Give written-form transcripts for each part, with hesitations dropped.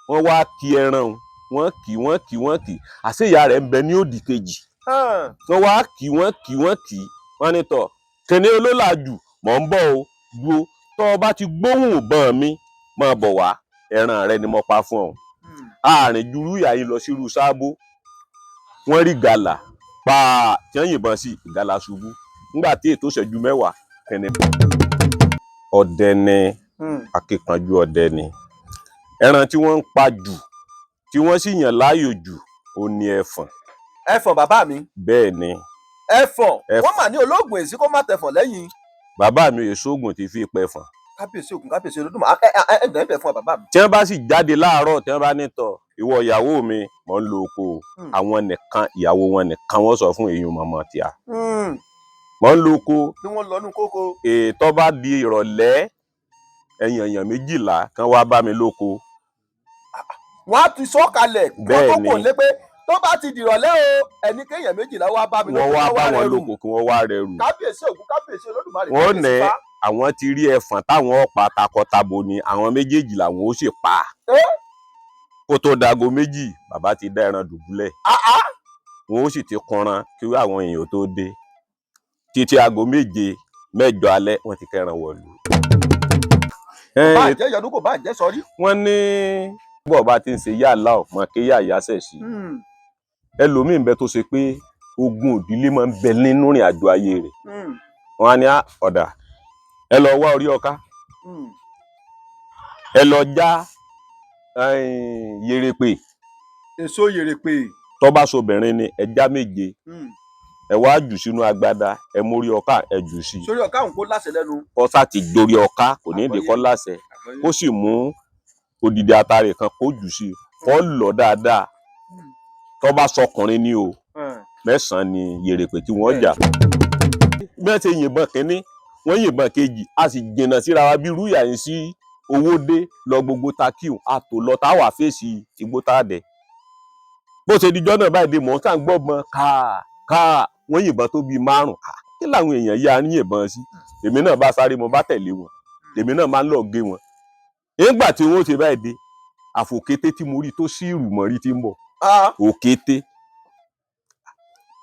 wọ́n wá kí ẹran wọ́n kì àṣé ìyá rẹ̀ ń bẹ ní òdì kejì wọ́n wá kì wọ́n ní tọ̀ kẹ́ni olólàjù mọ̀ ń bọ̀ o dúró tọ́ ọ bá ti gbóhùn ìbọn mi máa bọ̀ wá ẹran rẹ ni mo pa fún ọ. àárín jurú ìyá yìí lọ sírú sábó wọ́n rí gàlà pa tí wọ́n yìnbọn sí ìgàlà ṣubú nígbà tí ètò ìṣẹ́jú mẹ́wàá kẹ́ni. ọdẹ ni akíkanjú ọdẹ ni ẹran tí wọ́n ń pa jù tí wọ́n sì yàn láàyò jù ó ní ẹfọ̀n. ẹfọ̀n bàbá mi. bẹ́ẹ̀ ni. ẹfọ̀n wọ́n mà ní olóògùn èsì kó má tẹfọ̀n lẹ́yìn. bàbá mi èso oògùn ti fi pẹfọ̀n. kábíyèsí ògùn kábíyèsí olódùmarè ẹ̀dùn ẹ̀bẹ̀ fún bàbá mi. tí wọ́n bá sì jáde láàárọ̀ tí wọ́n bá ní tọ̀ ìwọ ìyàwó mi mò ń lo oko àwọn nìkan ìyàwó wọn nìkan wọ́n sọ fún èèyàn mọ̀mọ́ tíà. mò ń lo oko. bí wọ́n lọ nú kókó. ètò bá di ìrọ̀lẹ́ èèyàn 12 kan wá bá mi lóko. wọ́n á ti sọ kalẹ̀ kó kò lé pé tó bá ti dìrọ̀lẹ́ o ẹni kéèyàn 12 wá bá mi lóko. wọ́n wá bá wọn lóko kí wọ́n wá rẹrù. kábíyèsí ògùn kábíyèsí olódùmarè. wọ́n nẹ àwọn ti rí ẹfọ̀n táwọn ọ̀pá takọtabo ni àwọn méjèèjì làwọn ó sì pa. kó tó dago 2 bàbá ti dá ẹran dùbúlẹ̀. wọn ó sì ti kanran kí àwọn èèyàn tó dé títí aago 7 8 alẹ́ wọ́n ti kẹran wọ̀lú. bá jẹ́ ìyọdún kò bá jẹ́ sọrí. wọ́n ní bọ́ọ̀ bá ti ń ṣe yàrá ọ̀pọ̀ kí yàyà ṣẹ̀ sí. ẹlòmíín bẹ tó ṣe pé ogun òdílé máa ń bẹ nínú ìrìn àjò ayé rẹ̀. wọ́n á ní ọ̀dà ẹ lọ wá orí ọká ẹ lọ já yèrèpè. èso yèrèpè. tó bá sobìnrin ni ẹ já 7 ẹ wá jù sínú agbada ẹ mórí ọká ẹ jù sí. sórí ọká òun kó láṣẹ lẹ́nu. kọ́sà ti dórí ọká kò ní ìdí kọ́ láṣẹ kó sì mú odidi atare kan kó jù sí kó lọ dáadáa tó bá sọkùnrin ni o 9 ni yèrèpè tí wọ́n jà. bí wọ́n ṣe yìnbọn kínní wọ́n yìnbọn kejì a sì jìnnà síra wa bí rúyà yín sí owó dé lọ gbogbo takiu a tò lọ táwà fèsì igbó tá a dẹ. bó ṣe dijọ́ náà báyìí dé mọ̀ ń sàn gbọ́gbọ́n káà wọ́n yìnbọn tó bíi 5 kí làwọn èèyàn yá ń yìnbọn sí. èmi náà bá sáré mo bá tẹ̀lé wọn èmi náà máa ń lọ gé wọn. nígbà tí wọ́n ṣe báyìí dé àfòkété tí mo rí tó sí ìrùmọ̀rí tí ń bọ̀ òkété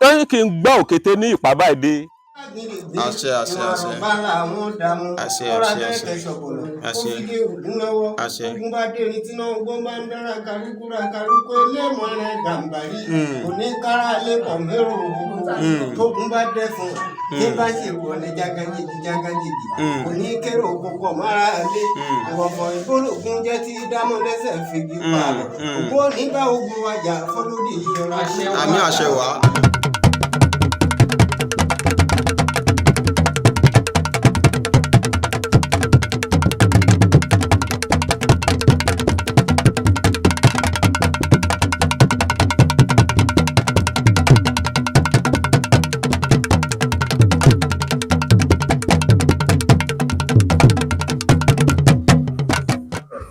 lẹ́yìn kí n gbá òkété ní ìpá báyìí dé. àṣẹ àṣẹ àṣẹ àṣẹ àṣẹ àṣẹ àṣẹ. ogun bá dèrè tí náà gbọ́n bá ń dára kárúkúra kárúkú ẹlẹ́mọ̀ rẹ̀ gàǹbàrí oníkárà lẹ́kọ̀ọ́ mẹ́rò òkú tógun bá dẹ́ fún tí bá ṣe wọ̀ ní jágajìgì oníkérò òkùnkọ̀ mára lé ìwọ̀fọ̀ ìgbólógún jẹ́ tí dámọ̀ lẹ́sẹ̀ fìgì pa ògùn onígbà ogun wájà fọlódì ìyọra. àmì àṣẹ wà.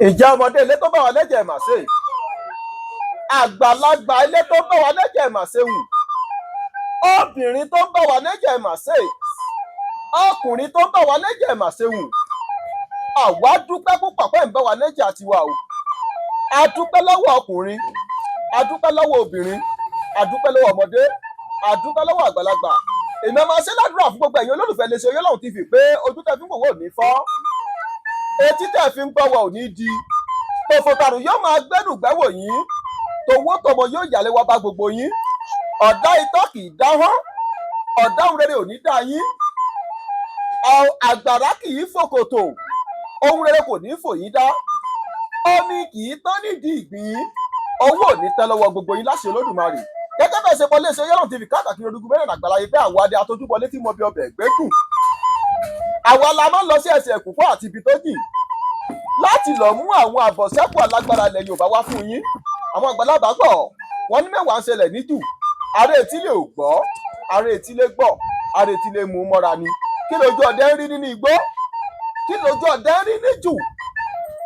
ìjà ọmọdé ilé tó bá wà lẹ́jẹ̀ mà ṣe àgbàlagbà ilé tó bá wà lẹ́jẹ̀ mà ṣe wù obìnrin tó bá wà lẹ́jẹ̀ mà ṣe ọkùnrin tó bá wà lẹ́jẹ̀ mà ṣe wù àwa dúpẹ́ púpọ̀ pé ń bá wà lẹ́jẹ̀ àtiwá o a dúpẹ́ lọ́wọ́ ọkùnrin a dúpẹ́ lọ́wọ́ obìnrin a dúpẹ́ lọ́wọ́ ọmọdé a dúpẹ́ lọ́wọ́ àgbàlagbà èmi máa ṣe ládùúrà fún gbogbo ẹ̀yin olólùfẹ́ iléeṣẹ́ Oyèlọ́run TV pé ojú tẹ́ fi ń wò wò ní fọ́ etí tẹ́ fi ń gbọ́wọ́ ò ní di tòfòtàrù yóò máa gbẹ́dù gbẹ́wò yín tòwó tọmọ yóò yàlé wá bá gbogbo yín ọ̀dá itọ́ kì í dáhán ọ̀dá ohun rere ò ní dá yín àgbàrá kì í fòkòtò ohun rere kò ní fò yín dá omi kì í tán nídìí ìgbín owó ò ní tẹ́ lọ́wọ́ gbogbo yín láṣẹ Olódùmarè gẹ́gẹ́ bẹ́ẹ̀ ṣe pọ́lé ṣe Oyèlọ́run TV káàkiri ojúgun mẹ́rin àgbàláyé pé àwọn adé atójúbọlé tí mo bí ọbẹ̀ gbẹ́gùn àwa la máa ń lọ sí ẹsẹ̀ ẹ̀kúnkọ́ àti ibi tó jìn láti lọ mú àwọn àbọ̀sẹ́kù alágbára ilẹ̀ Yorùbá wá fún yín àwọn àgbàlagbà gbọ́ wọ́n ní mẹ́wàá ń ṣẹlẹ̀ níjù ará etílé ò gbọ́ ará etílé gbọ́ ará etílé mú mọ́ra ni kí lójú ọdẹ ń rí nínú igbó kí lójú ọdẹ ń rí níjù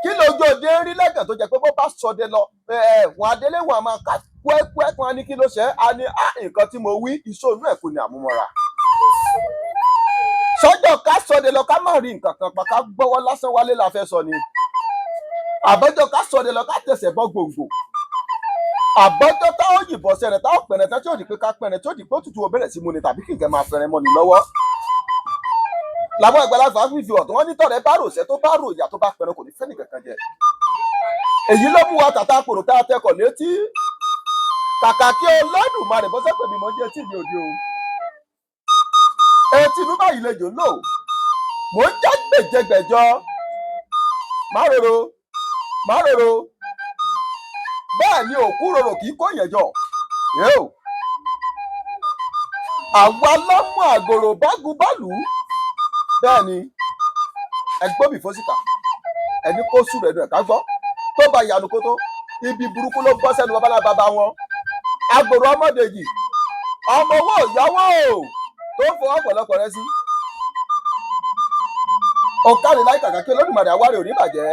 kí lójú ọdẹ ń rí lẹ́gàn tó jẹ́ pé bó bá sọdẹ lọ wọn adélé wọn a máa ká kúẹ́kúẹ́ kan ní kí ló ṣe á ní nǹkan tí mo wí ìṣòro ẹ̀ kò ní àmúmọ́ra sọ́jọ́ ká sọdẹ lọ ká má rí nǹkan kan pa ká gbọ́wọ́ lásán wálé la fẹ́ sọ ni àbọ́jọ́ ká sọdẹ lọ ká tẹ̀sẹ̀ bọ́ gbòǹgbò àbọ́jọ́ tá ó yìnbọn sẹ́rẹ̀ tá ó pẹ̀rẹ̀ tá tí ó di pé ká pẹ̀rẹ̀ tí ó di pé òtútù ó bẹ̀rẹ̀ sí mu ni tàbí kí nǹkan máa fẹ́rẹ̀ mọ́ ni lọ́wọ́ làwọn àgbàlagbà fífi ọ̀tún wọn nítọ̀rẹ́ bá ròṣẹ́ tó bá ròyà tó bá pẹ̀rẹ̀ kò ní fẹ́ni kankan jẹ èyí ló mú wa tàtà kòrò tá a tẹkọ̀ létí kàkà kí Olódùmarè bọ́sẹ̀ pèmí mọ́ jẹ́ tí mi ò di o etí inú báyìí lejò ń lò mò ń já gbèjẹgbẹjọ má rorò bẹ́ẹ̀ ni òkú rorò kì í kó yẹn jọ yóò àwa lọ́mọ àgòrò bágubálù bẹ́ẹ̀ ni ẹgbọ́n mi fọ́síkà ẹni kó sùn rẹ̀ ká gbọ́ tó bá yanu kó tó ibi burúkú ló bọ́ sẹ́nu babalábàbá wọn àgbòrò ọmọdéjì ọmọ owó ìyàwó tó ń fọwọ́ pọ̀lọpọ̀ rẹ sí ọ̀kadì láì kàkà kí Olódùmarè àwárí ò ní bàjẹ́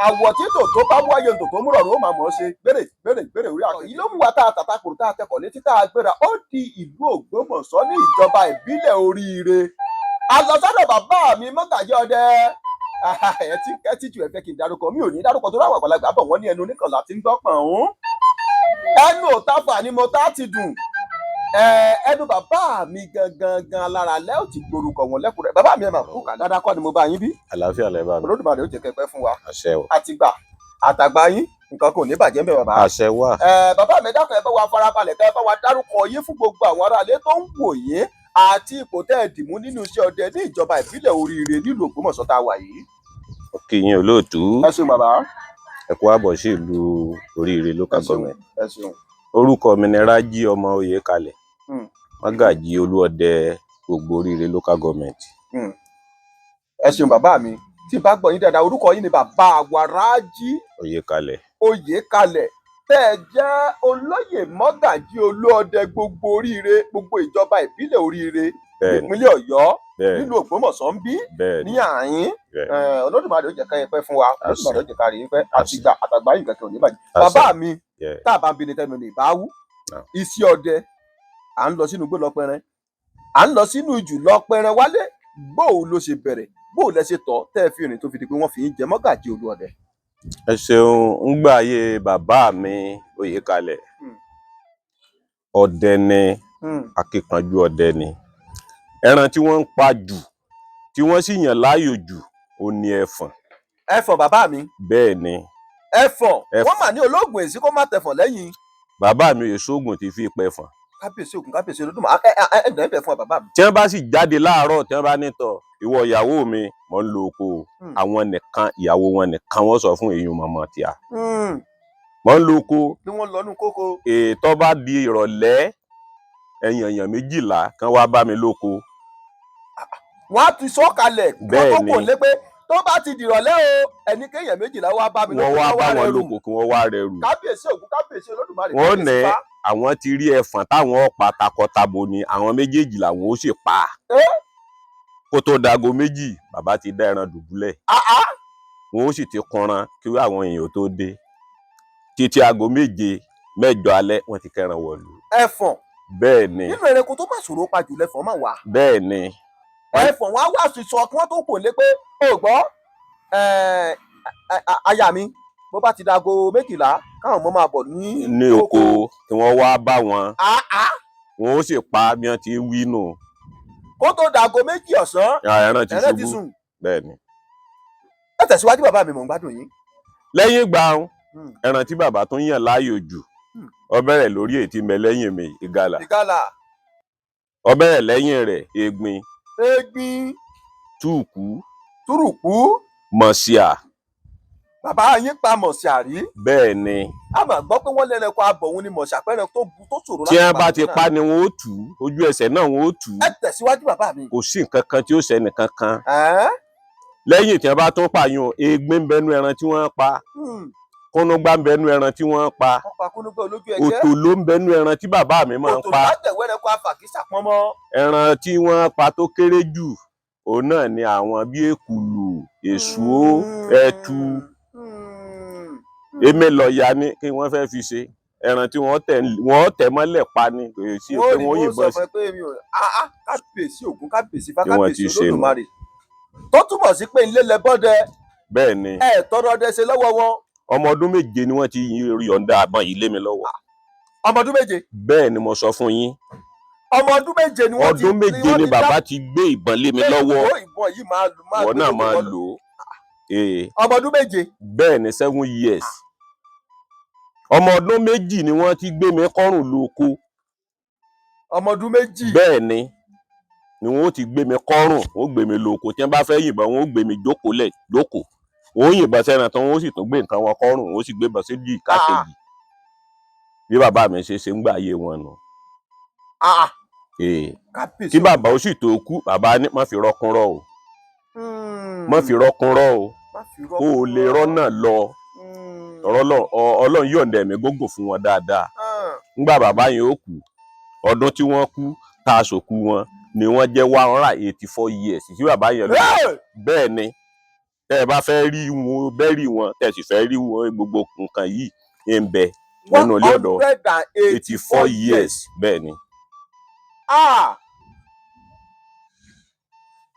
àwọ̀ títò tó bá wáyé ntò tó múrọ̀rùn ó máa mọ̀ ọ́ ṣe gbèrè orí àkọ́ yìí ló mú wa tá a tàtà kòrò tá a tẹkọ̀ létí tá a gbéra ó di ìlú Ògbómọ̀ṣọ́ ní ìjọba ìbílẹ̀ Oríire alọ́sọ́dọ̀ bàbá mi Mọ́gàjí Ọdẹ ẹ ti kẹ́tí ju ẹ̀fẹ́ kí n darúkọ mi ò ní darúkọ tó ráwọ̀ àgbàlagbà bọ̀ wọ́n ní ẹnu oníkànlá tí ń gbọ́pọ̀n ọ̀hún ẹnu òtafà ni mo tá ti dùn ẹnu bàbá mi gangan lára lẹ́ ò ti gborúkọ wọn lẹ́kùnrẹ́ bàbá mi ẹ̀ máa kú dáadáa kọ́ ni mo bá yín bí. àlàáfíà lẹ bá mi. Olódùmarè ó jẹ́ kẹ́pẹ́ fún wa. àṣẹ o. àtìgbà àtàgbà yín nǹkan kò ní bàjẹ́ mbẹ́ bàbá. àṣẹ wà. bàbá mi dákun ẹ bá wa farabalẹ̀ kẹ́ ẹ bá wa dárúkọ yín fún gbogbo àwọn aráalé tó ń wò yín àti ipò tẹ́ ẹ dìmú nínú iṣẹ́ ọdẹ ní ìjọba ìbílẹ̀ Oríire nílùú Ògbómọ̀ṣọ́ tá a wà yìí. ó kí yín olóòtú. ẹ ṣeun bàbá. ẹ kú àbọ̀ sí ìlú Oríire local government. ẹ ṣeun. orúkọ mi ni Rájí ọmọ Oyèkalẹ̀ Mágàjí Olúọdẹ gbogbo Oríire local government. ẹ ṣeun bàbá mi tí bá gbọ́ yín dáadáa orúkọ yín ni bàbá wa Rájí Oyèkalẹ̀ tẹ́ ẹ jẹ́ olóyè Mágàjí Olúọdẹ gbogbo Oríire gbogbo ìjọba ìbílẹ̀ Oríire ìpínlẹ̀ Ọ̀yọ́ nílùú Ògbómọ̀ṣọ́ ń bí ní àyín Olódùmarè ó jẹ́ ká yín pẹ́ fún wa Olódùmarè ó jẹ́ ká rí yín pẹ́ àtìgbà àtàgbà yín kankan ò ní bàjẹ́. bàbá mi tá a bá ń bi ni tẹnu ní ìbáwú iṣẹ́ ọdẹ à ń lọ sínú igbó lọ pẹrẹ à ń lọ sínú ìjù lọ pẹrẹ wálé bóò ló ṣe bẹ̀rẹ̀ bóò lẹ ṣe tọ́ tẹ́ ẹ fi rìn tó fi di pé wọ́n fi ń jẹ Mágàjí Olúọdẹ. ẹ ṣeun ńgbà ayé bàbá mi Oyèkalẹ̀ ọdẹ ni akíkanjú ọdẹ ni ẹran tí wọ́n ń pa jù tí wọ́n sì yàn láàyò jù ó ní ẹfọ̀n. ẹfọ̀n bàbá mi. bẹ́ẹ̀ ni. ẹfọ̀n wọ́n mà ní olóògùn èsì kó má tẹ̀fọ̀n lẹ́yìn. bàbá mi èso oògùn ti fi pẹ́ fọ̀n. kábíyèsí ògùn kábíyèsí Olódùmarè ẹ̀dùn ẹ̀bẹ̀ fún bàbá mi. tí wọ́n bá sì jáde láàárọ̀ tí wọ́n bá nítọ̀ ìwọ ìyàwó mi mò ń lo oko àwọn nìkan ìyàwó wọn nìkan wọ́n sọ fún èèyàn mọ̀mọ́ tíà mò ń lo oko. bí wọ́n lọ nú kókó. ètò bá di ìrọ̀lẹ́ èèyàn 12 kan wá bá mi lóko. wọ́n á ti sọ kalẹ̀ kó kò lé pé tó bá ti dìrọ̀lẹ́ o ẹni kéèyàn 12 wá bá mi lóko. wọ́n wá bá wọn lóko kí wọ́n wá rẹrù. kábíyèsí ògùn kábíyèsí Olódùmarè. wọ́n ní àwọn ti rí ẹfọ̀n táwọn ọ̀pá takọtabo ni àwọn méjèèjì làwọn ó sì pa. kó tó dago 2 bàbá ti dá ẹran dùbúlẹ̀. wọn ó sì ti kunran kí àwọn èèyàn tó dé. títí aago 7 8 alẹ́ wọ́n ti kẹran wọ̀lú. ẹfọ̀n. bẹ́ẹ̀ ni. nínú ẹranko tó bá ṣòro pa jù lẹ́fọ̀n máa wà. bẹ́ẹ̀ ni. ẹfọ̀n wọn á wá sísọ kí wọ́n tó kò lé pé o gbọ́ aya mi bó bá ti dago 12 káwọn ọmọ máa bọ̀ ní oko kí wọ́n wá bá wọn. wọn ó sì pa bí wọ́n ti wí nù. kó tó dago 2 ọ̀sán ẹran ti sùn. bẹ́ẹ̀ ni. ẹ tẹ̀síwájú bàbá mi mò ń gbádùn yín. lẹ́yìn ìgbà ẹran tí bàbá tó yàn láàyò jù ó bẹ̀rẹ̀ lórí ètí mẹ lẹ́yìn mi ìgalà. ó bẹ̀rẹ̀ lẹ́yìn rẹ̀ egbin. túrùkú. mọ̀síà. bàbá yín pa mọ̀síà rí. bẹ́ẹ̀ ni. a máa gbọ́ pé wọ́n lẹ́rẹ̀kọ́ abọ̀hún ni mọ̀síà pẹ́rẹ́ tó ṣòro láti pa. tí wọ́n bá ti pa ni wọ́n ó tù ú ojú ẹsẹ̀ náà wọ́n ó tù ú. ẹ tẹ̀síwájú bàbá mi. kò sí nǹkan kan tí ó ṣẹni kankan. lẹ́yìn tí wọ́n bá tún pààyàn egbin ń bẹnu ẹran tí wọ́n pa. kúnúgbá ń bẹnu ẹran tí wọ́n pa. òtò ló ń bẹnu ẹran tí bàbá mi máa ń pa. òtò látẹ̀wẹ́rẹ́ kó àfàkísà pọ́nmọ́. ẹran tí wọ́n pa tó kéré jù òun náà ni àwọn bí èkùlù èṣù ẹtu èmi lọ́ọ̀yà ni kí wọ́n fẹ́ fi ṣe ẹran tí wọ́n tẹ̀ mọ́lẹ̀ pa ni kò sí pé wọ́n yìnbọn sí. kábíyèsí ògún kábíyèsí fákábíyèsí Olódùmarè tó túmọ̀ sí pé ilé lẹ́bọ́dẹ bẹ́ẹ̀ ni ẹ tọrọ ọdẹ ṣe lọ́wọ́ wọn. ọmọ ọdún 7 ni wọ́n ti yọ̀ǹda àbọ̀n yìí lé mi lọ́wọ́. ọmọ ọdún 7. bẹ́ẹ̀ ni mo sọ fún yín. ọmọ ọdún 7 ni wọ́n ti. ọdún 7 ni bàbá ti gbé ìbọn lé mi lọ́wọ́. ìbọn yìí máa wọ́n náà máa lò ó. ọmọ ọdún 7. bẹ́ẹ̀ ni 7 years. ọmọ ọdún 2 ni wọ́n ti gbé mi kọ́rùn lóko. ọmọ ọdún 2. bẹ́ẹ̀ ni wọ́n ti gbé mi kọ́rùn wọ́n gbé mi lóko tí wọ́n bá fẹ́ yìnbọn wọ́n gbé mi jókòó lẹ̀ jókòó wọ́n yìnbọn sẹ́ran tán wọ́n sì tún gbé nǹkan wọn kọ́rùn wọ́n sì gbé bọ́ sí ìka kejì bí bàbá mi ṣe ń gbà ayé wọn nù. kí bàbá ó sì tó kú bàbá ní má fi rọkùn rọ o má fi rọkùn rọ o kó o lè rọ́nà lọ ọlọ́run yọ̀ǹda ẹ̀mí gógùn fún wọn dáadáa. ńgbà bàbá yẹn ó kú ọdún tí wọ́n kú tá a sòkú wọn ni wọ́n jẹ́ 184 years tí bàbá yẹn lọ. bẹ́ẹ̀ ni tẹ́ ẹ bá fẹ́ rí wọn bẹ́ẹ̀rì wọn tẹ́ ẹ sì fẹ́ rí wọn gbogbo nǹkan yìí ń bẹ nínú ilé ọ̀dọ̀ 184 years bẹ́ẹ̀ ni.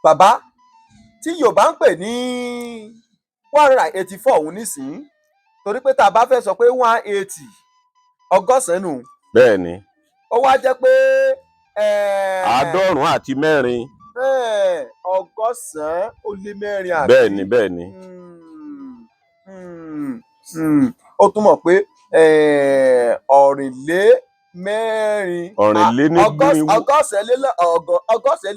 bàbá tí Yorùbá ń pè ní 184 òun nísìnyí torí pé tá a bá fẹ́ sọ pé 180 ọgọ́sàn-án nù. bẹ́ẹ̀ ni. ó wá jẹ́ pé 404. ọgọ́sàn-án ó lé 4 àbí. bẹ́ẹ̀ ni bẹ́ẹ̀ ni. ó túmọ̀ pé 404. ọgọ́sàn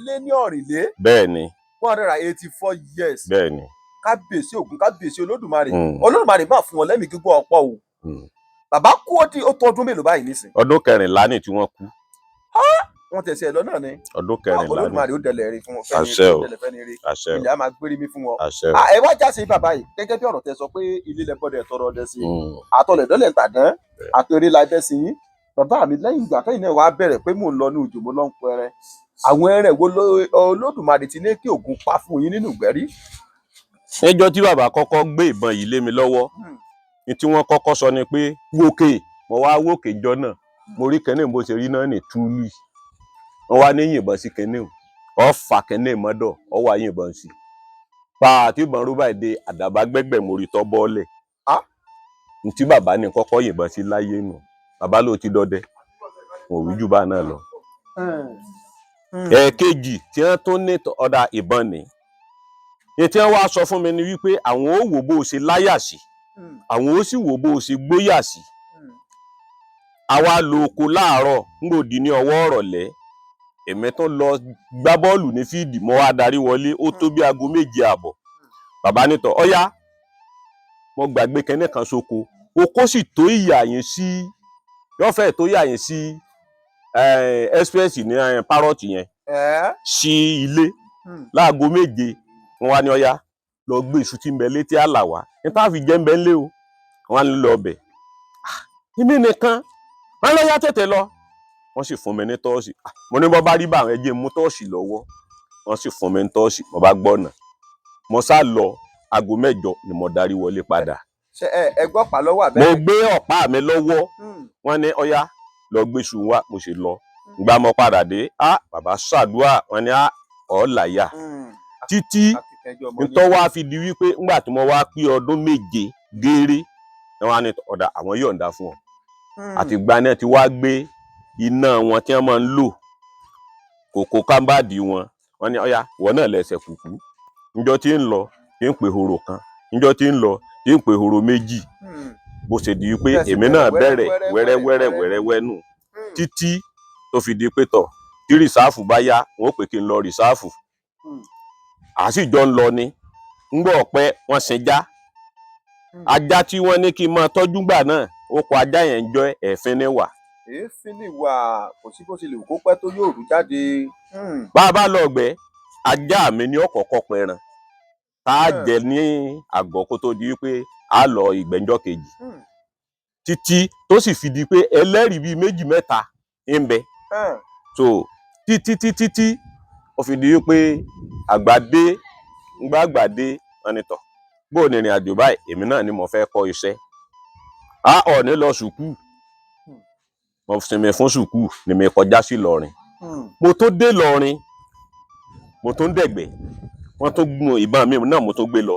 lé ní 400. bẹ́ẹ̀ ni. 184 years. bẹ́ẹ̀ ni. kábíyèsí Ògún kábíyèsí Olódùmarè Olódùmarè máa fún wọn lẹ́mìí gígùn ọ̀pọ̀ o. bàbá kú ó tó ọdún mélòó báyìí nísìn. ọdún 14 ni tí wọ́n kú. wọ́n tẹ̀sí ẹ̀ lọ́nà ni. ọdún 14 ni. Olódùmarè ó dẹlẹ̀ rí fún wọn. àṣẹ o àṣẹ o ilé a máa gbérí mi fún wọn. àṣẹ o. ẹ wá jáse bàbá yìí gẹ́gẹ́ bí ọ̀rọ̀ tẹ sọ pé ilé lẹ́gbọ́dẹ̀ tọrọ ọdẹ sí i àtọlẹ̀dọ́lẹ̀ ń tàdán àtẹrẹ la bẹ́ sí yín. bàbá mi lẹ́yìn ìgbà tẹ́yìn náà wàá bẹ̀rẹ̀ pé mò ń lọ ní òjò mo lọ ń pẹrẹ àwọn ẹrẹ̀ wo Olódùmarè ti ní kí Ògún pa fún yín nínú ìgbẹ́rí. ẹjọ́ tí bàbá kọ́kọ́ gbé ìbọn yìí lé mi lọ́wọ́ ní tí wọ́n kọ́kọ́ sọ ni pé wókè mo wá wókè jọ náà mo rí kẹ́ni bó ṣe rí náà ní túlù wọ́n wá ní yìnbọn sí kẹ́ni ọ fà kẹ́ni mọ́dọ̀ ọ wá yìnbọn sí pa àti ìbọn rú báyìí dé àdàbà gbẹ́gbẹ́ mo rí tọ́ bọ́ọ̀lẹ̀ ní tí bàbá ní kọ́kọ́ yìnbọn sí láyé nù bàbá ló ti dọdẹ wọn ò rí jù bá náà lọ. ẹ̀ẹ̀kejì tí wọ́n tún ní ọ̀dà ìbọn ni ní tí wọ́n wá sọ fún mi ni wípé àwọn ó wò bó o ṣe láyà sí àwọn ó sì wò bó o ṣe gbóyà sí. àwa lo oko láàárọ̀ ngbòdì ní ọwọ́ ọ̀rọ̀lẹ́ èmi tó lọ gbá bọ́ọ̀lù ní fíìdì mo wá darí wọlé ó tó bí aago 7:30 bàbá nítọ̀ ọ̀yá mo gbàgbé kẹ́nẹ́ kan sóko oko sì tó ìyà yín sí yọ́fẹ́ tó yà yín sí express ní parrot yẹn sí ilé láago 7 wọn wá ní ọ̀yá lọ gbé iṣu tí ń bẹ létí àlàwà ní tá a fi jẹ́ ń bẹ ńlé o wọn á lọ ọbẹ̀ èmi nìkan wọn lọ yá tètè lọ wọn sì fún mi ní tọ́ọ̀sì mo ní bọ́ bá rí bá àwọn ẹjẹ́ mú tọ́ọ̀sì lọ́wọ́ wọn sì fún mi ní tọ́ọ̀sì mo bá gbọ́nà mo sá lọ aago 8 ni mo darí wọlé padà. ṣe ẹ gbọ́ pa lọ́wọ́ àbẹ́. mo gbé ọ̀pá mi lọ́wọ́ wọn ní ọ̀yá lọ gbé iṣu wa mo sì lọ gbà mo padà dé bàbá ṣàdúrà wọn ní ọ̀ọ́láyà títí ntọ́ wá fi di wípé ńgbà tí mo wá pé ọdún 7 gééré ni wọ́n á ní ọ̀dà àwọn yọ̀ǹda fún ọ àtìgbà náà ti wá gbé iná wọn tí wọ́n máa ń lò kòkó kámbàdì wọn ní ọ̀yá ìwọ náà lẹ́sẹ̀ kùkú níjọ́ tí ń lọ tí ń pè horo kan níjọ́ tí ń lọ tí ń pè horo 2 bó ṣe di wípé èmi náà bẹ̀rẹ̀ wẹ́rẹ́wẹ́rẹ́ nù títí tó fi di pé tọ̀ tí rìsáàfù bá yá wọn ó pè kí n lọ rìsáàfù àsìjọ ń lọ ni ńgbọ́ ọ̀pẹ wọn sin ajá tí wọ́n ní kí n máa tọ́jú gbà náà ó kọ ajá yẹn ń jọ ẹ̀fín ní wà. èéfín ní wà kò sí bó ṣe lè kó pẹ́ tó yóò rú jáde. bá a bá lọ ọgbẹ́ ajá mi ní ọ̀kọ̀ọ̀kọ̀ pẹran tá a jẹ ní àgọ́ kó tó di wípé a lọ ìgbẹ́njọ́ kejì títí tó sì fi di pé ẹlẹ́rìí bíi 2-3 ń bẹ so títí ó fi di wípé àgbàdé wọn ni tọ̀ bóò ní ìrìn àjò báyìí èmi náà ni mo fẹ́ kọ́ iṣẹ́ ọ̀ọ́ni lọ sùkúù mo sinmi fún sùkúù ni mi kọjá sí Ìlọrin mo tó dé Ìlọrin mo tó ń dẹ̀gbẹ́ wọ́n tó gun ìbọn mi náà mo tó gbé lọ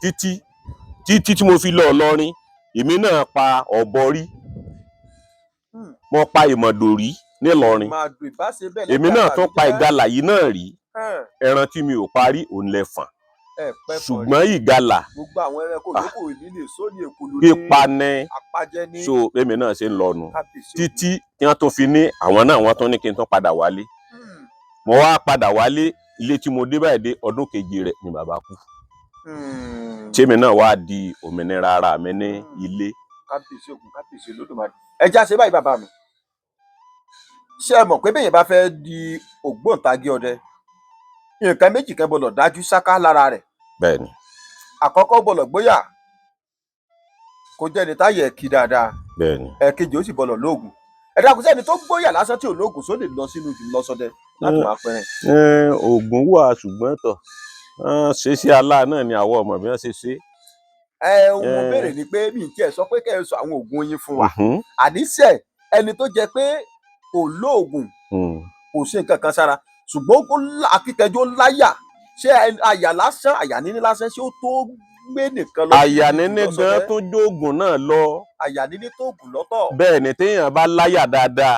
títí tí mo fi lọ Ìlọrin èmi náà pa ọ̀bọ rí mo pa ìmọ̀dò rí nílọrin èmi náà tún pa ìgalà yìí náà rí ẹran tí mi ò parí òun lẹ́fọ̀n ṣùgbọ́n ìgalà pípa ní so èmi náà ṣe ń lọnu títí tí wọ́n tún fi ní àwọn náà wọ́n tún ní kí n tún padà wálé mo wá padà wálé ilé tí mo dé báyìí dé ọdún kejì rẹ̀ ni bàbá kú tèmi náà wá di òmìnira ara mi ní ilé. kábíyèsí Olódùmarè ẹ já ṣe báyìí bàbá mi ṣé ẹ mọ̀ pé bẹ́ẹ̀ yẹn bá fẹ́ di ògbóǹtagì ọdẹ nǹkan méjì kan gbọdọ̀ dájú sáká lára rẹ̀. bẹ́ẹ̀ni. àkọ́kọ́ gbọdọ̀ gbóyà kó jẹ́ ẹni táyà ẹ̀ kí dáadáa. bẹ́ẹ̀ni. ẹ̀kejì ó sì gbọdọ̀ lóògùn ẹ dákun sẹ́ni tó gbóyà lásán tí ò lóògùn sóde lọ sínú ìlú lọ́sọdẹ láti máa pẹ́rẹ́. oògùn wà ṣùgbọ́n tọ̀ ṣe sí alá náà ni àwọn ọmọ mi wọ́n ṣe ṣe. mo béèrè ni pé mi tiẹ̀ sọ pé kẹ́ ẹ sọ àwọn oògùn yín fún wa àníṣe ẹni tó jẹ pé kò lóògùn kò ṣe nǹkan kan sára ṣùgbọ́n akíkanjú láyà ṣé àyà lásán àyà níní lásán ṣé ó tó gbé nìkan lọ. àyà níní gan tó jóògùn náà lọ. àyà níní tó ògùn lọ́tọ̀. bẹ́ẹ̀ ni téèyàn bá láyà dáadáa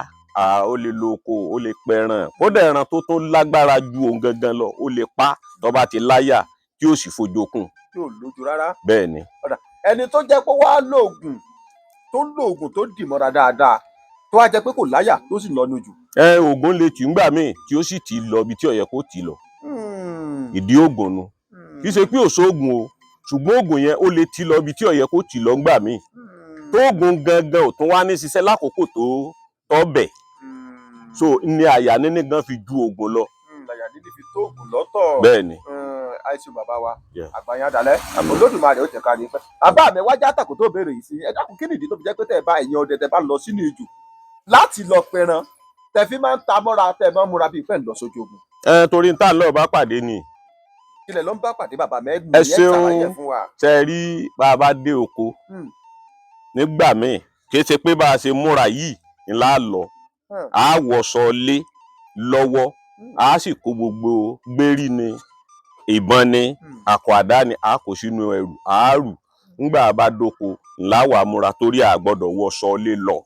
ó lè lo oko ó lè pẹran kódà ẹran tó lágbára ju òun gangan lọ ó lè pa tó bá ti láyà tí ó sì fojókùn. tí ò lójú rárá. bẹ́ẹ̀ ni. ẹni tó jẹ́ pé wàá lóògùn tó dì mọ́ra dáadáa tó wá jẹ́ pé kò láyà tó sì lọ lójú. oògùn lè tì ń gbà míì tí ó sì tì lọ ibi tí ó yẹ kó tì lọ. ìdí oògùn nu kì í ṣe pé òṣoògùn o ṣùgbọ́n oògùn yẹn ó lè tì lọ ibi tí ó yẹ kó tì lọ ńgbà míì tó oògùn gangan ò tún wá ní ṣiṣẹ́ lákòókò tó tọ́bẹ̀ so ní àyà níní gan fi ju oògùn lọ. àyà níní fi tó oògùn lọ́tọ̀. bẹ́ẹ̀ ni. àìsàn bàbá wa àgbàyàn adalẹ Olódùmarè ó tẹ̀ka ní pẹ́. bàbá mi wájà àtàkùn tó béèrè yìí sí ẹ dákun kí nìdí tó fi jẹ́ pé tẹ̀ bá ẹ̀yin ọdẹ tẹ̀ bá lọ sínú ijù láti lọ pẹran tẹ̀ fi máa ń ta mọ́ra tẹ̀ máa ń múra bíi pẹ́ ń lọ sójú ogun. torí n tá lọ bá pàdé ni. ilẹ̀ ló ń bá pàdé bàbá mẹ́rin ẹ ṣeun ṣe rí bá a bá dé oko nígbà míì kì í ṣe pé bá a ṣe múra yìí ńlá lọ a wọṣọ lé lọ́wọ́ a sì kó gbogbo gbérí ni ìbọn ni àkọ àdá ni a kò sínú ẹrù àárù ńgbà bá dóko ńlá wà múra torí a gbọ́dọ̀ wọṣọ lé lọ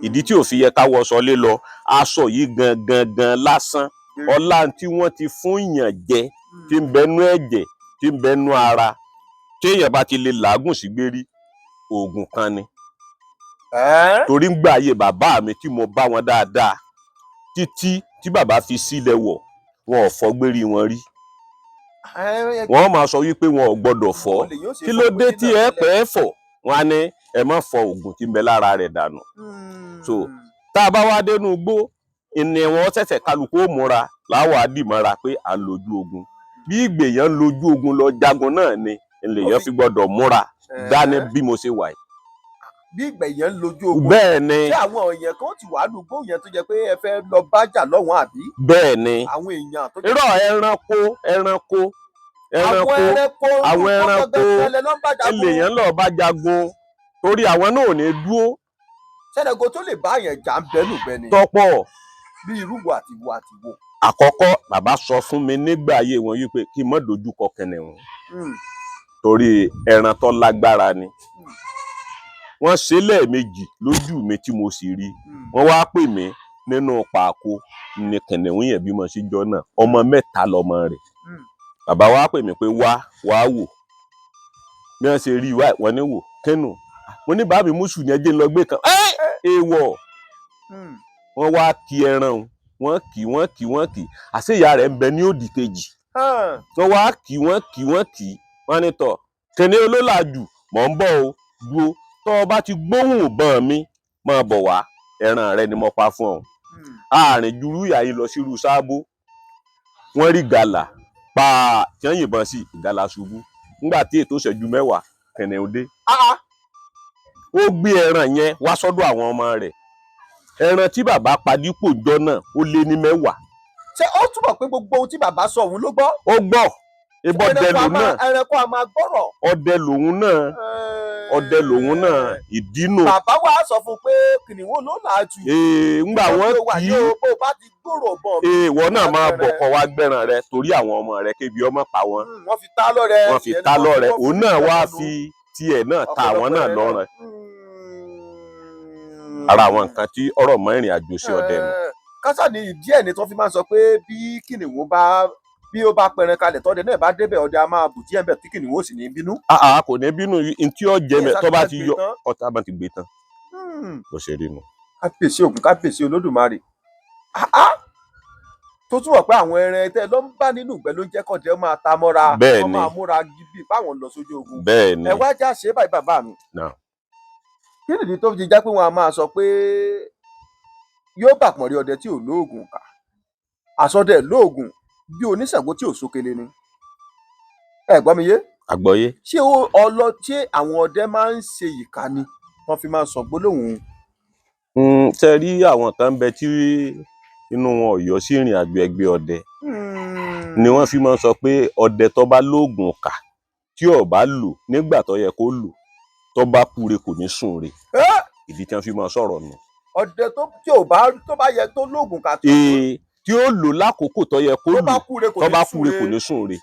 ìdí tí ò fi yẹ ká wọṣọ lé lọ aṣọ yìí gangan lásán ọlá tí wọ́n ti fún yàn jẹ tí ń bẹnu ẹ̀jẹ̀ tí ń bẹnu ara téèyàn bá ti lè làágùn sí gbérí oògùn kan ni torí ń gbà ayé bàbá mi tí mo bá wọn dáadáa títí tí bàbá fi sílẹ̀ wọ̀ wọn ò fọ́ gbérí wọn rí wọ́n máa sọ wípé wọn ò gbọ́dọ̀ fọ́ kí ló dé tí ẹ pẹ́ fọ̀ wọn á ní ẹ má fọ oògùn tí ń bẹ lára rẹ̀ dànù so tá a bá wá dénú igbó ìní wọn ṣẹ̀ṣẹ̀ kálukú ó múra láwọ̀ àdìmọ́ra pé à ń lójú ogun bí ìgbèyàn ń lójú ogun lọ jagun náà ni èlèyàn fi gbọ́dọ̀ múra dání bí mo ṣe wà yìí. bí ìgbèyàn ń lójú ogun bẹ́ẹ̀ ni ṣé àwọn èèyàn kan ti wà lùgbò yẹn tó jẹ́ pé ẹ fẹ́ lọ bájà lọ́wọ́n àbí. bẹ́ẹ̀ ni àwọn èèyàn tó irọ́ ẹranko àwọn ẹranko èlèyàn lọ bá jagun torí àwọn náà ò ní dúró. sẹ́dẹ̀gò tó lè bá yẹn jà ń bẹ́nu bẹ́ni. tọ́pọ̀ bí irúgbò àtiwò. àkọ́kọ́ bàbá sọ fún mi nígbà ayé wọn yìí pé kí n má dojú kọ kìnìún torí ẹran tó lágbára ni wọ́n ṣe lẹ́ẹ̀mejì lójú mi tí mo sì rí wọ́n wá pè mí nínú pàkó ní kìnìún yẹn bímọ síjọ náà ọmọ 3 lọmọ rẹ̀ bàbá wa pè mí pé wá wò bí wọ́n ṣe rí wọ́n ní wò kínú mo ní bàbá mi mùsùn yẹn jẹ́ ń lọ gbé kan èèwọ̀ wọ́n wá kí ẹran wọ́n kì àṣé ìyá rẹ̀ ń bẹ ní òdì kejì wọ́n wá kì wọ́n ní tọ̀ kẹ́ni olólàjù mọ̀ ń bọ̀ o dúró tọ́ ọ bá ti gbóhùn ìbọn mi máa bọ̀ wá ẹran rẹ ni mo pa fún ọ àárín jurú ìyá yìí lọ sí irú sáàbò wọ́n rí gàlà pa tí wọ́n yìnbọn sí ìgàlà ṣubú nígbà tí ètò ìṣẹ́jú 10 kẹ̀nẹ̀ dé ó gbé ẹran yẹn wá sọ́dọ̀ àwọn ọmọ rẹ̀ ẹran tí bàbá pa dípò jọ náà ó lé ní 10. ṣé ó túbọ̀ pé gbogbo ohun tí bàbá sọ òun ló gbọ́. ó gbọ́ ìbọn ọdẹ lòun náà ẹranko a máa gbọ́rọ̀. ọdẹ lòun náà ọdẹ lòun náà ìdínú. bàbá wa sọ fún pé kìnìún ló là á tu. ńgbà wọn kì í bó bá ti gbòòrò bọ̀. ìwọ náà máa bọ̀ kọ́ wá gbẹ̀ràn rẹ torí àwọn ọmọ rẹ kébi ọmọ pa wọn. wọ́n fi tá lọ́rẹ. wọ́n fi tá lọ́rẹ òun náà wá fi tiẹ̀ náà ta àwọn náà lọ́rẹ. ara àwọn nǹkan tí ọ̀rọ̀ mọ́ ìrìn àjò sí ọdẹ nù. kásá ni ìdí ẹ̀ ni tó fi máa ń sọ pé bí kìnìún bí ó bá pẹran kalẹ̀ tọ́dẹ náà bá débẹ̀ ọdẹ a máa bù díẹ̀ bẹ̀ tí kìnìún ò sì ní bínú. kò ní bínú ntí ó jẹ mẹ tó bá ti yọ ọ̀tá bá ti gbé tán. bó ṣe rí nu. kábíyèsí Ògún kábíyèsí Olódùmarè. tó túbọ̀ pé àwọn ẹran ẹtẹ ló ń bá nínú ìgbẹ́ ló ń jẹ́ kọ́dẹ máa ta mọ́ra. bẹ́ẹ̀ ni wọ́n máa múra gidi báwọn lọ sójú ogun. bẹ́ẹ̀ ni ẹ wá já ṣe báyìí bàbá mi. kí nìdí tó fi jẹ́ pé wọ́n á máa sọ pé yóò bàpọ̀n rí ọdẹ tí ò lóògùn kà àsọdẹ lóògùn bí oníṣàngó tí ò sókele ni. ẹ gbọ́ mi yé. àgbọ́yé. ṣé àwọn ọdẹ máa ń ṣe ìkà ni wọ́n fi máa ń sọ gbólóhùn. ṣe rí àwọn kan ń bẹ tí inú wọn ò yọ sí ìrìn àjò ẹgbẹ́ ọdẹ ni wọ́n fi máa ń sọ pé ọdẹ tó bá lóògùn kà tí ò bá lò nígbà tó yẹ kó lò tó bá kúre kò ní sùn re ìdí tí wọ́n fi máa sọ̀rọ̀ nù. ọdẹ tó bá yẹ tó lóògùn kà tí ó lò lákòókò tó yẹ kó lò tó bá kúre kò ní sùn re.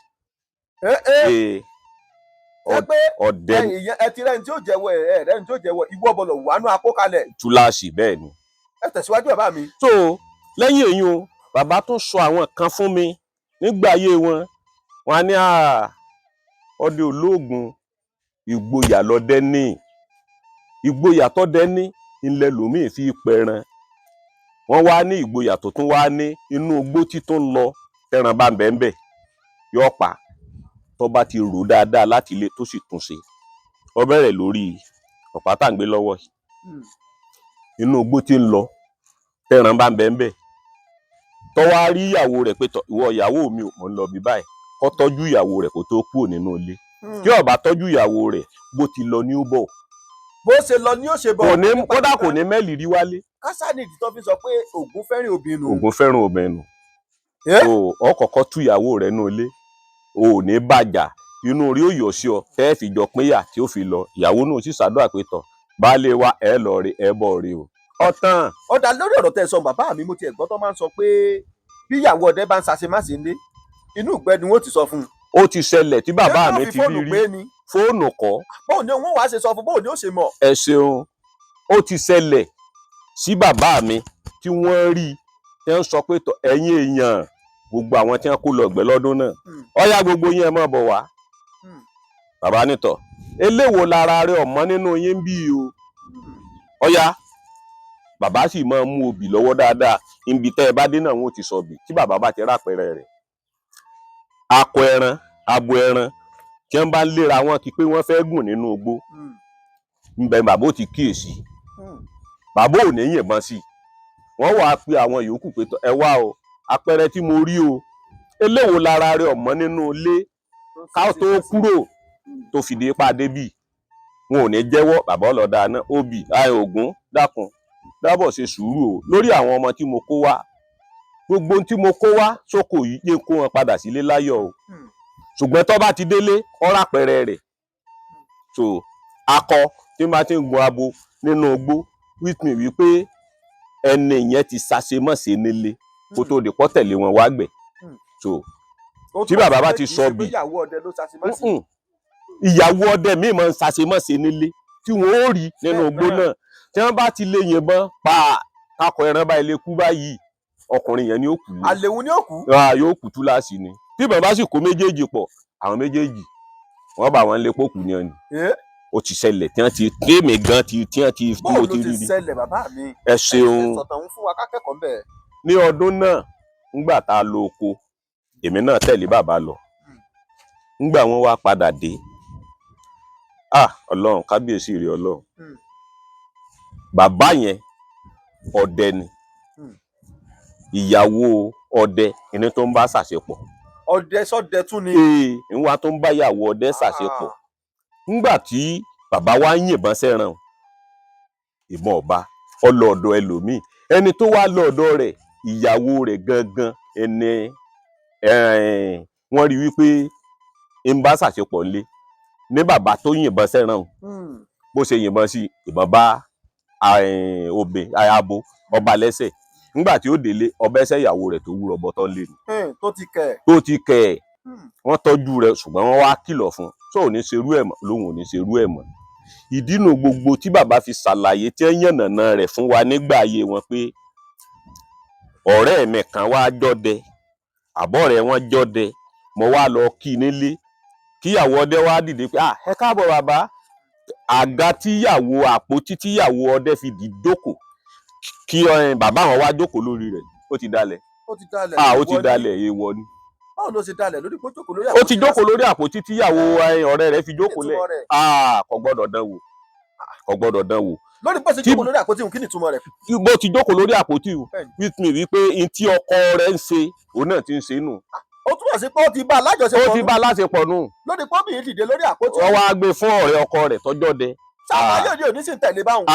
ọdẹ ẹ ti rẹni tí ó jẹ́wọ́ ẹ rẹni tí ó jẹ́wọ́ ìwọ bọlọ wàánú àkókalẹ̀. túláàsì bẹ́ẹ̀ ni. ẹ tẹ̀síwájú bàbá mi. so lẹ́yìn èyí o bàbá tún sọ àwọn kan fún mi nígbà ayé wọn á ní ọdẹ olóògùn ìgboyà lọdẹ ní ìgboyà tọdẹ ní ilẹ̀ lòmíì fi pẹran wọ́n wá ní ìgboyà tó tún wá ní inú igbó tí tó ń lọ tẹran bá ń bẹ́ẹ̀ bẹ́ẹ̀ yóò pa tó bá ti rò dáadáa láti ilé tó sì tún ṣe ó bẹ̀rẹ̀ lórí ọ̀pá tá à ń gbé lọ́wọ́ inú igbó tí ń lọ tẹran bá ń bẹ́ẹ̀ bẹ́ẹ̀ tó wá rí ìyàwó rẹ̀ pé ìwọ ìyàwó mi ò mọ̀ ń lọ bí báyìí kó tọ́jú ìyàwó rẹ̀ kó tó kúrò nínú ilé tí ó bá tọ́jú ìyàwó rẹ̀ bó ti lọ ní ó bọ̀ bó ṣe lọ ní ó ṣe bọ̀ kódà kò ní mẹ́lì rí wálé. kásá nìdí tó fi sọ pé Ògún fẹ́ràn obìnrin. Ògún fẹ́ràn obìnrin nù. ó kọ́kọ́ tú ìyàwó rẹ̀ nínú ilé o ò ní bàjá inú rí ó yọ̀ sí ọ tẹ́ ẹ fi jọ pínyà tí ó fi lọ ìyàwó náà sì ṣàdúrà pé tọ̀ baálé wa ẹ lọ rí ẹ bọ̀ rí o. ọ̀tàn. ọ̀dà lórí ọ̀rọ̀ tẹ́ ẹ sọ bàbá mi mo ti ẹ̀gbọ́n tó máa ń sọ pé bí ìyàwó ọdẹ bá ń ṣàṣemáṣe ńlé inú ìgbẹ́ ni wọ́n ti sọ fún un. ó ti ṣẹlẹ̀ tí bàbá mi ti rí fóònù kọ́. bóun ni wọ́n wàá ṣe sọ fún bóun ni ó ṣe mọ̀. ẹ ṣeun ó ti ṣẹlẹ̀ sí bàbá mi tí wọ́n rí tí wọ́n sọ pé ẹ̀yin èèyàn gbogbo àwọn tí wọ́n kó lọ ọ̀gbẹ́ lọ́dún náà ọ̀yá gbogbo yín ẹ máa bọ̀ wá. bàbá nítọ̀ eléwo lára rẹ ọmọ nínú yín bí o ọ̀yá bàbá sì máa mú obì lọ́wọ́ dáadáa ibi tẹ́ ẹ bá dé náà wọn ò ti sọ bì tí bàbá bá ti rápẹrẹ rẹ̀ akọ ẹran abo ẹran tí wọ́n bá ń léra wọn kí pé wọ́n fẹ́ gùn nínú igbó ńbẹ bàbá ò ti kíyèsí bàbá ò ní yìnbọn sí wọ́n wàá pe àwọn yòókù pé ẹ wá o àpẹẹrẹ tí mo rí o eléwo lára rẹ ọmọ nínú ilé ká tó kúrò tó fìdí pa débì wọn ò ní jẹ́wọ́ bàbá ọlọ́dà náà obì Ògún dákun dábọ̀ ṣe sùúrù o lórí àwọn ọmọ tí mo kó wá gbogbo tí mo kó wá sóko yìí yé kó wọn padà sílé láyọ̀ o ṣùgbọ́n tó bá ti délé ọ̀rá pẹ̀rẹ̀ rẹ̀ so akọ tí n bá ti ń gun abo nínú igbó with me wípé ẹni yẹn ti ṣàṣemọ́ṣe nílé kó tó di pọ́ tẹ̀lé wọn wá gbẹ̀ so tí bàbá bá ti sọ bí ìyàwó ọdẹ míì máa ń ṣàṣemọ́ṣe nílé tí wọ́n ó rí nínú igbó náà tí wọ́n bá ti lè yìnbọn pa kakọ ẹran bá ilé kú báyìí ọkùnrin yẹn ni ó kú. àlèwù ni ó kú. yóò kú túláàsì ni tí bàbá sì kó méjèèjì pọ̀ àwọn méjèèjì wọ́n bá wọn lé pòkù ní ọ̀nì. ó ti ṣẹlẹ̀ tí wọ́n ti tèmi gan tí wọ́n ti rí. bọ́ọ̀lù ti ṣẹlẹ̀ bàbá mi. ẹ ṣeun. ẹ sọ̀tàn fún wa kákẹ́kọ̀ọ́ ń bẹ̀. ní ọdún náà ńgbà tá a lọ oko èmi náà tẹ̀lé bàbá lọ ńgbà wọn wá padà dé Ọlọ́run kábíyèsí rẹ̀ Ọlọ́run bàbá yẹn ọdẹ ni ìyàwó ọdẹ ẹni tó ń bá ṣàṣepọ̀. ọdẹ sọdẹ tún ni. ìwà tó ń bá ìyàwó ọdẹ ṣàṣepọ̀ ńgbà tí bàbá wa ń yìnbọn sẹ́ràn ìbọn ọba ọlọ́ọ̀dọ̀ ẹlòmíì ẹni tó wá lọ́ọ̀dọ̀ rẹ̀ ìyàwó rẹ̀ gangan ẹni wọ́n rí wípé ń bá ṣàṣepọ̀ ńlé ní bàbá tó yìnbọn sẹ́ràn bó ṣe yìnbọn sí ìbọn bá abo ọba lẹ́sẹ̀ nígbà tí ó délé ọba ẹsẹ̀ ìyàwó rẹ̀ tó wúrọ̀ bọ́ tán lé ní. tó ti kẹ̀ ẹ́ wọ́n tọ́jú rẹ̀ ṣùgbọ́n wọ́n wá kìlọ̀ fún un tó ò ní ṣerú ẹ̀ mọ́ lóhùn ò ní ṣerú ẹ̀ mọ́. ìdínú gbogbo tí bàbá fi ṣàlàyé tí wọ́n yànnàná rẹ̀ fún wa nígbà ayé wọn pé ọ̀rẹ́ mi kan wá jọdẹ àbọ̀ rẹ̀ wọ́n jọdẹ mo wá lọ kí i nílé kíyàwó ọdẹ wá dìde pé ẹ káàbọ̀ bàbá àga tíyàwó àpótí tíyàwó ọdẹ fi jókòó kí bàbá wọn wá jókòó lórí rẹ̀ ó ti dalẹ̀ ó ti dalẹ̀ èèwọ̀ ni. báwo ló ṣe dalẹ̀ lórí pé jókòó lórí àpótí? ó ti jókòó lórí àpótí tíyàwó ọ̀rẹ́ rẹ̀ fi jókòó lẹ̀ kò gbọ́dọ̀ dán wò kò gbọ́dọ̀ dán wò. lórí pé ṣe jókòó lórí àpótí kí ni ìtumọ̀ rẹ̀? bó ti jókòó lórí àpótí with me wípé n tí ọkọ rẹ̀ ń ṣe òun náà ti ń ṣe nù. ó túmọ̀ sí pé ó ti bá a lájọṣepọ̀ nù. ó ti bá a láṣepọ̀ nù. lórí pọ́bìnrin dìde lórí àpótí. wọ́n wá gbé fún ọ̀rẹ́ ọkọ rẹ̀ tọ́jọ́ dẹ. sábà yóò ní òní sì ń tẹ̀lé báwọn.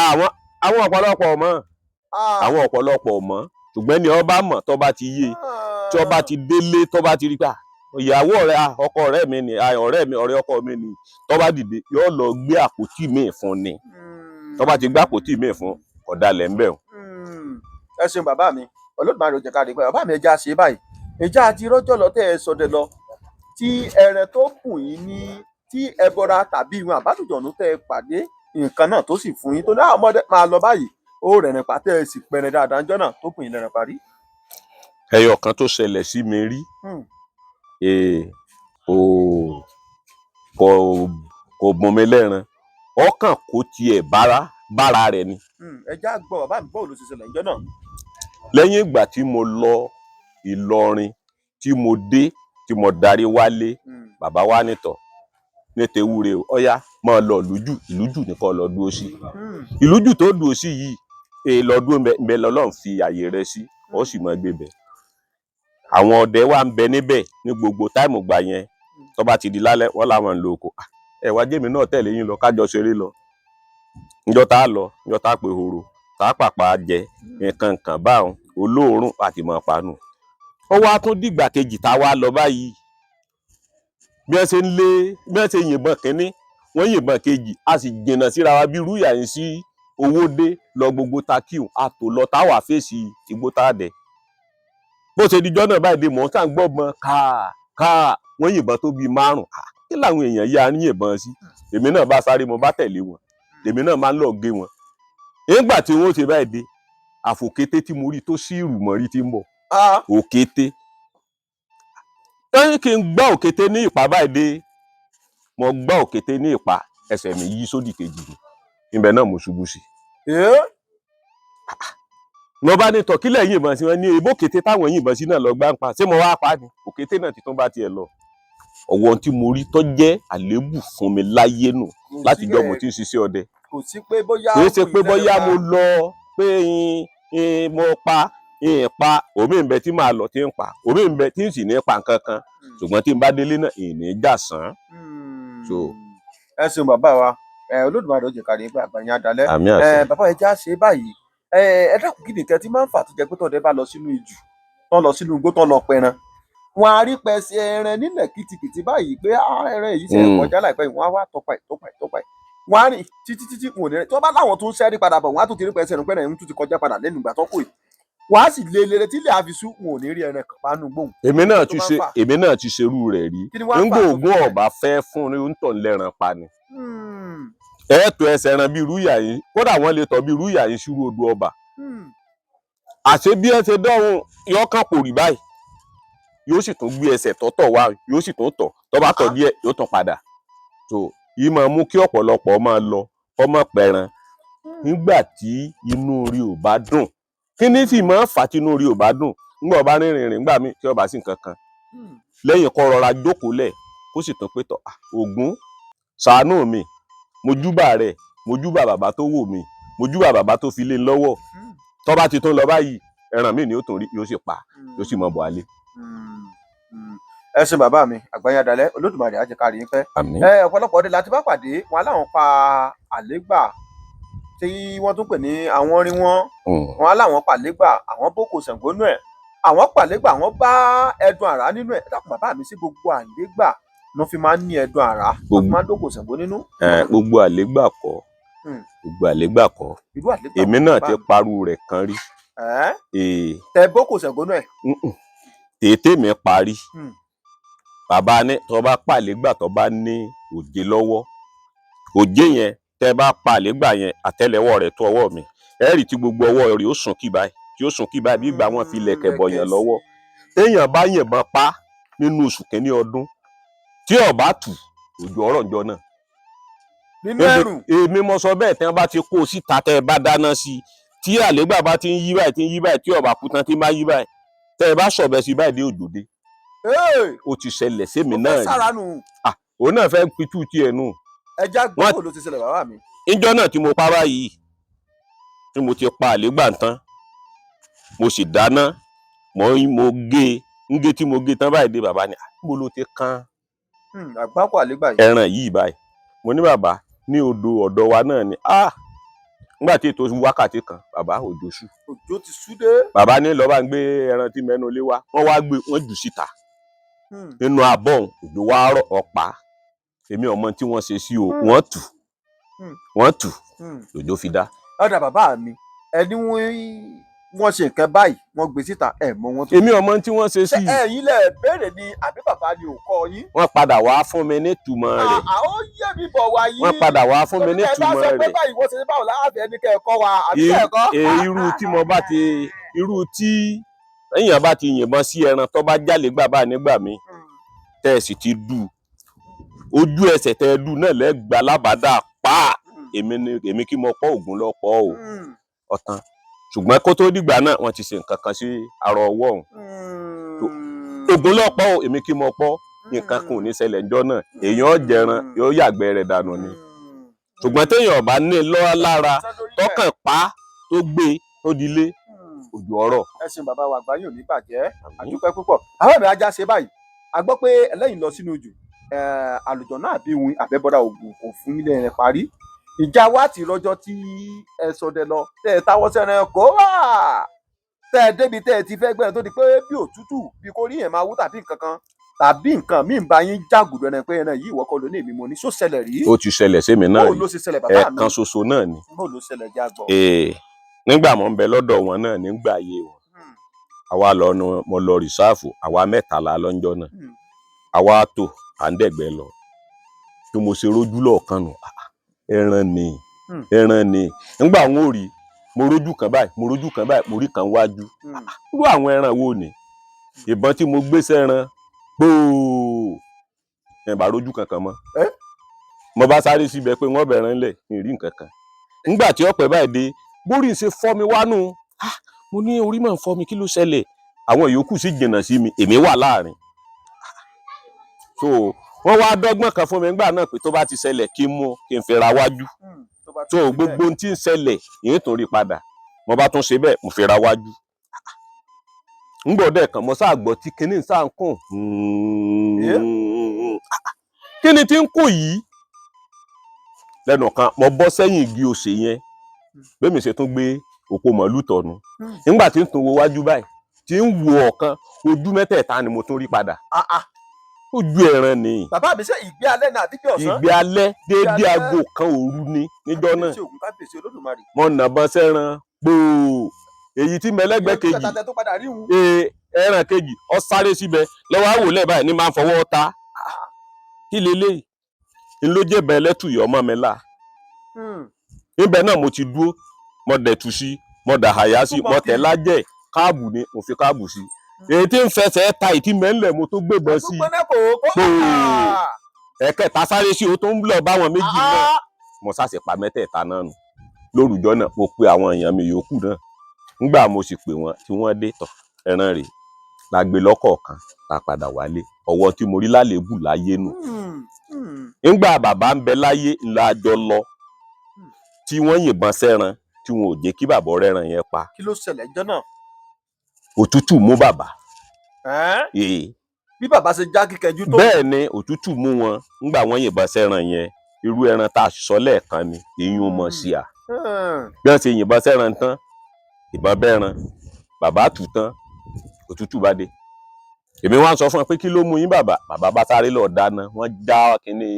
àwọn ọ̀pọ̀lọpọ̀ mọ̀ àwọn ọ̀pọ̀lọpọ̀ mọ̀ ṣùgbọ́n ni ọba mọ̀ tó bá ti yé tí ọba ti délé tó bá ti rí gbà ìyàwó ọ̀rẹ́ ọkọ ọ̀rẹ́ mi ni ọ̀rẹ́ mi ọ̀rẹ́ ọkọ mi ni tó bá dìde yóò lọ gbé àpótí míì fún ni tó bá ti gbé àpótí míì fún ọ̀dàlẹ̀ ń bẹ̀ o. ẹ ṣeun bàbá mi Olódùmarè ò jẹ́ ká rí pé bàbá mi ẹja ṣe báyìí ẹja àti rọ́jọ́ lọ tẹ́ ẹ sọdẹ lọ tí ẹran tó kùn yín ní tí ẹbọra tàbí ìwọn àbádùjọ̀nù tẹ́ ẹ pàdé nǹkan náà tó sì fún yín tó ní àwọn ọmọdé máa lọ báyìí ó rẹ̀rìn pa tẹ́ ẹ sì pẹ̀rẹ̀ dáadáa ńjọ́ náà tó kùn yín lẹ́rìn parí. ẹyọ kan tó ṣẹlẹ̀ sí mi rí kò bùn mi lẹ́ran ọkàn kò tiẹ̀ bára rẹ̀ ni. ẹja gbọ́ bàbá mi bọ́ọ̀lù ṣe ṣẹlẹ̀ ńjọ́ náà. lẹ́yìn ìgbà tí mo lọ Ìlọrin tí mo dé tí mo darí wálé bàbá wa nìtọ̀ ní tewúre ọ̀yá máa lọ ìlújù nìkan lọ dúró sí ìlújù tó dúró sí yìí lọ dúró mbẹ lọ́lọ́run fi àyè rẹ̀ sí ó sì máa gbé bẹ̀. àwọn ọdẹ wa ń bẹ níbẹ̀ ní gbogbo táìmù gbà yẹn tó bá ti di lálẹ́ wọ́n làwọn ń lo oko ẹ wá jẹ́mi náà tẹ̀lé yín lọ kájọ ṣeré lọ níjọ́ tá a lọ níjọ́ tá a pè horo tá a pàpà jẹ nǹkan kan báwọn olóòórùn àti mọ̀ panu. ó wá tún dìgbà kejì tá a wá lọ báyìí bí wọ́n ṣe yìnbọn kínní wọ́n yìnbọn kejì a sì jìnnà síra wa bí rúyà yín sí Owódé lọ gbogbo takiu a tò lọ táwa fèsì igbó tá a dẹ. bó ṣe dijọ́ náà báyìí dé mọ̀ sáà ń gbọ́bọn káà wọ́n yìnbọn tó bíi 5 kí làwọn èèyàn yá ń yìnbọn sí èmi náà bá sáré mo bá tẹ̀lé wọn èmi náà máa ń lọ gé wọn. nígbà tí wọ́n ṣe báyìí dé àfòkété tí mo rí tó sí ìrùmọ̀rí tí ń bọ̀ òkété lẹ́yìn kí n gbá òkété ní ìpá báyìí dé mo gbá òkété ní ìpá ẹsẹ̀ mi yí sódì kejì ni ibẹ̀ náà mo ṣubú sí. mo bá ní tọ̀kílẹ̀ yìnbọn sí wọn ní ebó kété táwọn yìnbọn sí náà lọ gbá ń pa ṣé mo wá pa ni òkété náà ti tún bá tiẹ̀ lọ. ọ̀wọ́n tí mo rí tó jẹ́ àléébù fún mi láyé nù látijọ́ mo ti ń ṣiṣẹ́ ọdẹ. kò sí pé bóyá kì í ṣe pé bóyá mo lọ pé mo pa omi ń bẹ tí màá lọ tí ń pa omi ń bẹ tí ń sì ní pa nǹkan kan ṣùgbọ́n tí n bá délé náà ìní jà sàn. ẹ ṣeun bàbá wa Olódùmarè ó jẹ́ ká rí pé àgbáyé adalẹ bàbá ẹ já ṣe báyìí ẹ dákun kí nìkan tí máa ń fà tó jẹ́ pé tọdẹ bá lọ sínú ijù tán lọ sínú igbó tán lọ pẹran wọn á rí pẹ̀sì ẹran nílẹ̀ kìtìkìtì báyìí pé ẹran èyí ṣe kọjá láìpẹ́ yìí wọn á wá tọpa ẹ̀ wọn á rìn títí wọn ò ní rẹ tí wọn bá láwọn tó ń ṣẹ́rí padà bọ̀ wọn á tún ti rí pẹ̀sì ẹnu pẹ́ẹ́nà ẹ̀hún tún ti kọjá padà lẹ́nu ìgbà tó kù yìí wọn á sì lé tí ilé àfisú wọn ò ní rí ẹran kan pánú gbóhùn. èmi náà ti ṣerú rẹ̀ rí nígbà ògùn ọba fẹ́ fún ní tọ̀ lẹ́ran pa ni. ẹ̀ẹ́tọ̀ ẹsẹ̀ ẹran bíi rúyà yín kódà wọ́n lè tọ́ bíi rúyà yín ṣírú odò ọba. àṣé bí ẹ ṣe dọ́run yọkàn pò rí báyìí yóò sì tún gbé ẹsẹ̀ tọ́tọ̀ wá yóò sì tún tọ̀ tó bá tọ̀ díẹ̀ yóò tún padà. tó yìí máa mú kí ọ̀pọ̀lọpọ̀ máa lọ ọmọ pẹran nígbà tí inú rí ò bá dùn kí ní sì máa fà tí inú rí ò bá dùn nígbà ọba rìnrìn nígbà míì tí ọba sì nǹkan kan lẹ́yìn kó rọra jókòó lẹ̀ kó sì tún pé tọ̀ Ògún ṣàánú mi mojúbà rẹ̀ mojúbà bàbá tó wò mí mojúbà bàbá tó fi lé lọ́wọ́ tó bá ti tún lọ báyìí ẹran míì ni ó tún rí yóò sì pa yóò sì mọ bọ̀ alẹ́. ẹ ṣe bàbá mi àgbáyé adalẹ Olódùmarè á jẹ́ ká rí yín pẹ́. ọ̀pọ̀lọpọ̀ ọdẹ láti bá pàdé wọn aláwọn pa àlégbà tí wọ́n tún pè ní àwọn rí wọn aláwọn pa àlégbà àwọn boko Ṣàngó nù ẹ̀ àwọn pa àlégbà àwọn bá ẹdun àrá nínú ẹ̀ dákun bàbá mi sí gbogbo àlégbà ló fi máa ń ní ẹdun àrá ló fi máa ń dóko Ṣàngó nínú. gbogbo àlégbà kọ́ gbogbo àlégbà kọ́ irú àlégbà èmi náà ti parú rẹ̀ kan rí. tẹ boko ṣẹ̀gbọ́n ẹ̀. tètè mi parí bàbá ní tó bá pa àlégbà tó bá ní òjé lọ́wọ́ òjé yẹn tẹ bá pa àlégbà yẹn àtẹ́lẹwọ́ rẹ̀ tó ọwọ́ mi ẹ rí tí gbogbo ọwọ́ rẹ̀ ó sùn kí báyìí tí ó sùn kí báyìí bí ìgbà wọn fi lẹ̀kẹ̀ bọ̀yàn lọ́wọ́ téèyàn bá yìnbọn pa nínú oṣù kìíní ọdún tí ó bá tù òjò ọ̀rọ̀ ǹjọ́ náà. nínú ẹ̀rù. èmi mo sọ bẹ́ẹ̀ tí wọ́n bá ti kó o síta tẹ́ ẹ bá dáná sí i tí àlégbà bá ti ń yí báyìí tí ń yí báyìí tí ó bá kú tán tí ń bá yí báyìí tẹ́ ẹ bá sọ̀bẹ sí báyìí dé òjò dé. ó ti ṣẹlẹ̀ sẹ́mi náà rí. òun náà fẹ́ pitú tiẹ̀ nù. ẹja gbọ́dọ̀ ló ti ṣẹlẹ̀ bàbá mi. níjọ́ náà tí mo pa báyìí tí mo ti pa àlégbà tán mo sì dáná mo gé ń gé tí mo gé tán báyìí dé bàbá ni mo ló ti kan àgbákò àlégbà yìí ẹran yìí báyìí mo ní bàbá ní odò ọ̀dọ̀ wa náà ni nígbà tí ètò wákàtí kan bàbá òjò ṣú. òjò ti ṣú dé. bàbá ní lọ́ọ́ bá ń gbé ẹran tí mẹ́nu lé wá wọ́n wá gbé wọ́n jù síta nínú abọ́ òjò wá rọ̀ ọ̀pá èmi ọmọ tí wọ́n ṣe sí o wọ́n tù lòjò fi dá. ọ̀dà bàbá mi ẹni wọ́n ṣe nǹkan báyìí wọ́n gbé síta ẹ̀ mọ wọn tó. èmi ọmọ tí wọ́n ṣe sí i. ẹ̀yin lẹ béèrè ni àbí bàbá ni ò kọ́ yín. wọ́n padà wá fún mi nítumọ̀ rẹ̀. àwọn yé mi bọ̀ wá yín. wọ́n padà wá fún mi nítumọ̀ rẹ̀. ẹ bá sọ pé báyìí wọ́n ṣe ní báwo láàbẹ̀ ẹni kẹ́ ẹ kọ́ wa àbí kẹ́ ẹ kọ́. irú tí mo bá ti irú tí èèyàn bá ti yìnbọn sí ẹran tó bá jálè gbà nígbà mi tẹ́ ẹ sì ti dù ojú ẹsẹ̀ tẹ́ ẹ dù náà lẹ́gbàá lábàdà pa èmi kí mo pọ́ ògùn lọ pọ́ o ọ̀tán ṣùgbọ́n kó tó dìgbà náà wọ́n ti ṣe nǹkan kan sí ara ọwọ́ òun ògùn lọ pọ́ o èmi kí mo pọ́ nǹkan kan ò ní ṣẹlẹ̀ ńjọ́ náà èèyàn jẹran yóò yàgbẹ́ rẹ̀ dànù ni ṣùgbọ́n téèyàn bá ní lọ́wọ́ lára tọkàn pa tó gbé tó dilé òjò ọ̀rọ̀. ẹ ṣeun bàbá wa àgbáyé ò ní bàjẹ́ àdúpẹ́ púpọ̀ àwọn èmi ajá ṣe báyìí a gbọ́ pé ẹlẹ́yìn lọ sínú òjò àlùjọ náà bí wín àbẹ́bọ́dà ògùn kò fún ilé rẹ̀ parí ìjà wa ti rọjò tí ẹ sọdẹ lọ tẹ ẹ táwọ́ sẹ́ran kó wà tẹ ẹ débi tẹ ẹ ti fẹ́ gbẹ̀rẹ̀ tó di pé bí òtútù bí kò rí yẹn máa wú tàbí nǹkan kan tàbí nǹkan míì ń bá yín jágùdọ̀ ẹni pé ẹran yìí ìwọ́kọ̀ ló ní èmi mo ní só ṣẹlẹ̀ rí. ó ti ṣẹlẹ̀ sẹ́mi náà rí ẹ̀ẹ̀kan ṣoṣo náà ni. bó ló ṣẹlẹ̀ já gbọ́. nígbà mo ń bẹ lọ́dọ̀ wọn náà nígbà ayé wọn àwa mo lọ rìsáàfù àwa mẹ́tàlá lọ́njọ́ náà àwa tó à ń dẹ̀gbẹ́ lọ tí mo ṣe rójú lọ́ọ̀kan nù ẹran ni nígbà wọn ò rí mo rójú kan báyìí mo rí kan wájú irú àwọn ẹran wo ni ìbọn tí mo gbé sẹ́ran gbòò ẹ̀ bá rójú kankan mọ́ mo bá sáré síbẹ̀ pé wọ́n bẹ̀rẹ̀ ńlẹ̀ ní rí nǹkan kan nígbà tí ọ̀pẹ báyìí dé bórí ṣe fọ́ mi wánú mo ní orí máa ń fọ́ mi kí ló ṣẹlẹ̀ àwọn yòókù sì jìnnà sí mi èmi wà láàrin so wọ́n wá dọ́gbọ́n kan fún mi nígbà náà pé tó bá ti ṣẹlẹ̀ kí n mú kí n fi ra wájú so gbogbo ohun tí ń ṣẹlẹ̀ yìí tó rí padà mo bá tún ṣe bẹ́ẹ̀ mo fi ra wájú ńgbọ̀dẹ̀ kan mo sáà gbọ́ tí kinní sáà ń kùn kíni tí ń kùn yìí lẹ́nu kan mo bọ́ sẹ́yìn igi òsè yẹn bẹ́ẹ̀ mi ṣe tún gbé òpó màálù tọ̀nù nígbà tí ń tún wo wájú báyìí tí ń wo ọ̀kan ojú mẹ́tẹ̀ẹ̀ta ni mo tún rí padà ojú ẹran ni. bàbá mi ṣe ìgbé alẹ́ náà àbí ọ̀sán. ìgbé alẹ́ déédéé aago kan òru ni níjọ́ náà mo nàbọn sẹ́ran gbòò èyí tí mẹlẹ́gbẹ́ kejì ẹran kejì ọ sáré síbẹ̀ lọ́wọ́ àwòlẹ̀ báyìí ní máa ń fọwọ́ ta kí leléyìí ń ló jẹ́ bẹ́ẹ̀ lẹ́tùyọ̀ ọmọ mi là níbẹ̀ náà mo ti dúró mo dẹ̀ tù sí mo dà àyà sí mo tẹ̀ lájẹ̀ káàbù ni mo fi káàbù sí èyí tí ń fẹsẹ̀ ta ìtí mẹ́ńlẹ̀ mo tó gbébọn sí ẹ̀kẹta sáré sí o tó ń lọ báwọn méjì náà mo sáṣẹ pa mẹ́tẹ̀ẹ̀ta náà nù lórúkọ náà mo pe àwọn èèyàn mi yòókù náà nígbà mo sì pè wọ́n tí wọ́n dé tọ̀ ẹran rẹ̀ la gbé lọ́kọ̀ọ̀kan la padà wálé ọwọ́ tí mo rí lálébù láyé nù nígbà bàbá ń bẹ láyé ńlá jọ lọ tí wọ́n yìnbọn sẹ́ran tí wọn ò jẹ́ kí bàbá rẹ́ran yẹn pa. kí ló ṣẹlẹ̀ jọ náà. òtútù mú bàbá. bí bàbá ṣe já kíkẹjú tó. bẹ́ẹ̀ ni òtútù mú wọn nígbà wọ́n yìnbọn sẹ́ran yẹn irú ẹran tá a sọ lẹ́ẹ̀kan ni eyín mọ̀ sí à. bí wọ́n ṣe yìnbọn sẹ́ran tán ìbọn bẹ́ẹ̀ran bàbá tù tán òtútù bá dé. èmi wá ń sọ fún wọn pé kí ló mú yín bàbá bá sáré lọ dáná wọ́n já kínní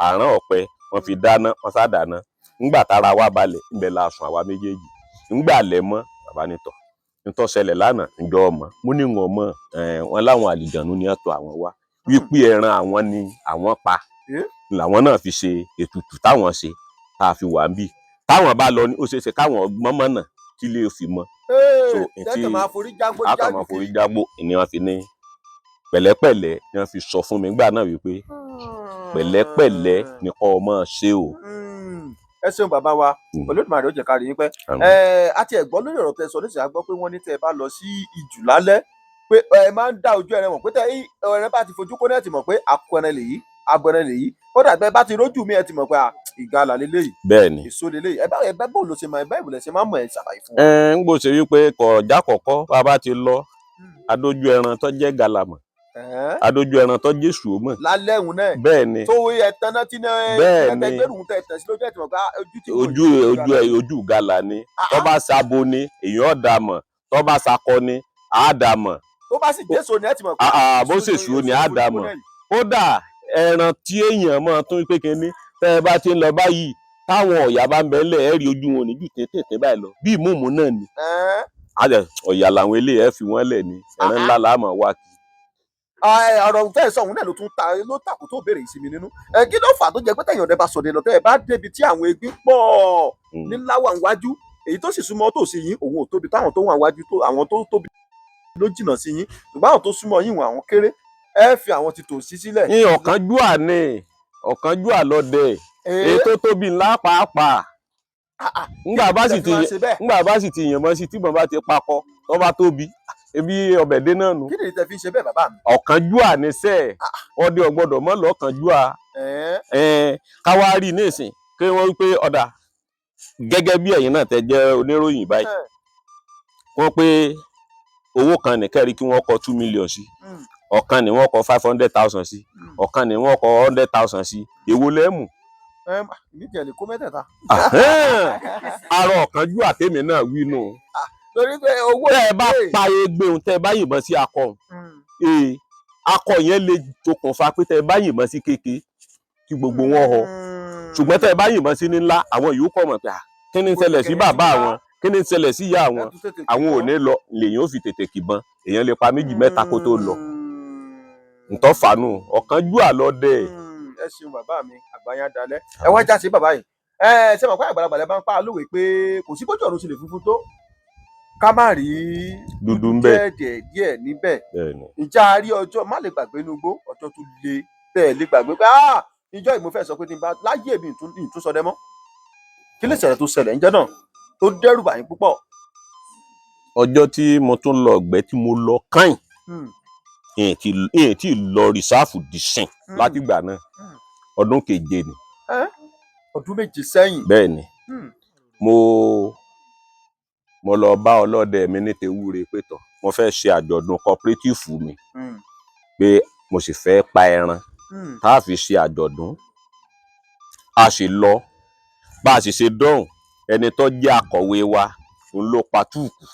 àrán ọ̀pẹ wọ́n fi dáná wọ́n sá dáná ńgbà tára wa balẹ̀ ńbẹ̀ la sùn àwa méjèèjì ńgbà lẹ̀ mọ́ bàbá nítọ̀ nítọ́ ṣẹlẹ̀ lánàá ǹjọ́ ọmọ mo ní wọn mọ̀ wọn láwọn àlìjànú ni ọ̀tọ̀ àwọn wá wípé ẹran àwọn ni àwọn pa làwọn náà fi ṣe ètùtù táwọn ṣe tá a fi wà ń bì táwọn bá lọ ní ó ṣeéṣe káwọn mọ́mọ́nà tí lè fi mọ́ so tẹ́tẹ̀ máa forí jágbó àkàmọ́ forí jágbó ni wọ́n fi ní pẹ̀lẹ́pẹ̀lẹ́ ni wọ́n fi sọ fún mi nígbà náà wípé pẹ̀lẹ́pẹ̀lẹ́ ni kọ́ ọ máa ṣe o. ẹ ṣeun bàbá wa Olódùmarè ó jẹ́ ká rí yín pẹ́ àti ẹ̀gbọ́n lórí ọ̀rọ̀ tẹ́ sọ nísìnyí a gbọ́ pé wọ́n ní tẹ́ ẹ bá lọ sí ìjù lálẹ́ pé ẹ máa ń dá ojú ẹran mọ̀ pé tẹ́ ẹran bá ti fojú kó náà ti mọ̀ pé akọrin lèyí abọrin lèyí kódà bẹ́ẹ̀ bá ti rójú mi ẹ ti mọ̀ pé ìgalà lélẹ́yìí bẹ́ẹ̀ni èso lélẹ́yìí ẹ bá bò ló ṣe máa ẹ bá ìbùlẹ̀ ṣe máa mọ̀ ẹ ṣàlàyé fún ń gbọ́ ṣe wípé kọ̀ọ̀já kọ̀kọ́ bá a bá ti lọ adójú ẹran tó jẹ́ galamọ̀ adójú ẹran tó jẹ́ sùúmọ̀ lálẹ́ òun náà bẹ́ẹ̀ni tó ẹ̀tàn náà tí náà ẹgbẹ́rún tẹ̀ tẹ̀ sí lójú ẹ̀ tí wọ́n ká ojú gala ni tó bá sabo ni èèyàn dà mọ̀ tó bá sakọ ni àá dà mọ̀ tó bá sì jésò ni ẹ ti mọ̀ pé bó ṣe sùúrù ni àá dà mọ̀ kódà ẹran tí èèyàn mọ̀ tún pé kínní tẹ́ ẹ bá ti ń lọ báyìí táwọn ọ̀yà bá ń bẹ ńlẹ̀ ẹ rí ojú wọn níbi tètè báyìí lọ bí ìmúùmù náà ni ọ̀yà làwọn eléyìí ẹ fi wọ́n lẹ̀ ní ẹran ńlá làá mọ̀ wá kí. ọ̀rọ̀ tẹ́ ẹ sọ òun náà ló tàkù tó béèrè ìsinmi nínú kí ló fà tó jẹ́ pé tẹ̀yìn ọ̀dẹ́ bá sọ̀dẹ̀ lọ tẹ́ ẹ bá débi tí àwọn egbin pọ̀ nílá wà níwájú èyí tó sì súnmọ́ tòsí yín òun ò tóbi táwọn tó wà níwájú tó àwọn tó tóbi ló jìnnà sí yín ṣùgbọ́n àwọn tó súnmọ́ yín àwọn kéré ẹ fi àwọn ti tòsí sílẹ̀. ní ọ̀kánjúà ni ọ̀kánjúà lọ́dẹ èyí tó tóbi ńlá pàápàá ńgbà bá sì ti yìnbọn sí tí bàbá ti pakọ tó bá tóbi ebi ọbẹ̀ dé náà nù. kí ni ìtẹ̀ fi ń ṣe bẹ́ẹ̀ bàbá mi. ọ̀kánjúà ní sẹ́ẹ̀ ọdẹ ọ̀gbọ́dọ̀ mọ́ lọ́kànjúà káwá rí nísìn kí wọ́n wípé ọ̀dà gẹ́gẹ́ bí ẹ̀yin náà tẹ́ jẹ́ oníròyìn báyìí wọ́n pé owó kan nìkẹ́rì kí wọ́n kọ 2 million sí ọ̀kan ni wọ́n kọ 500,000 sí ọ̀kan ni wọ́n kọ 100,000 sí èwo lẹ́mù. níjẹ̀ lè kó mẹ́tẹ̀ẹ̀ta. arọ ọ̀kánjúà tèmi náà wí nù. torí pé owó tẹ́ ẹ bá pa egbe òun tẹ́ ẹ bá yìnbọn sí akọ akọ yẹn lè ṣokùnfà pé tẹ́ ẹ bá yìnbọn sí kéke kí gbogbo wọn họ ṣùgbọ́n tẹ́ ẹ bá yìnbọn sí ní ńlá àwọn yòókù mọ̀ pé kí ni ń ṣẹlẹ̀ sí bàbá àwọn kí ni ń ṣẹlẹ̀ sí ìyá àwọn ò ní lọ lèyìn ó fi tètè kìbọn èèyàn lè pa méjì mẹ́ta kó tó lọ ntọ́ fanu ọ̀kánjúà lọ́dẹ. ẹ ṣeun bàbá mi àgbáyá dalẹ̀ ẹ wá já sí bàbá yìí ṣé màá pààyàn àgbàlagbà lẹ bá ń pa lówe pé kò sí bójú ọ̀run sì lè funfun tó ká má rí dúdú ń bẹ díẹ̀ níbẹ̀ ìjà rí ọjọ́ má lè gbàgbé nugbó ọjọ́ tó le bẹ́ẹ̀ lè gbàgbé pé ìjọ ìmọ̀fẹ́ sọ pé ní bá láyé mi ìtún sọdẹ mọ́ kí lè ṣẹlẹ̀ tó ṣẹlẹ̀ ńjọ́ náà tó dẹ́rù bà yín púpọ̀. ọjọ́ tí mo tún lọ ọ̀gbẹ́ tí mo lọ káyìn ìyẹn tí lọ rìsáàfù dìsìn látìgbà náà ọdún keje ni. ọdún méje sẹ́yìn. bẹ́ẹ̀ ni mo lọ bá ọlọ́dẹ mi ní tewúre pé tọ̀ mo fẹ́ ṣe àjọ̀dún cooperative mi pé mo sì fẹ́ pa ẹran tá a fi ṣe àjọ̀dún a sì lọ bá a sì ṣe dọ́hùn ẹni tó jẹ́ akọ̀wé wa òun ló pa túùkù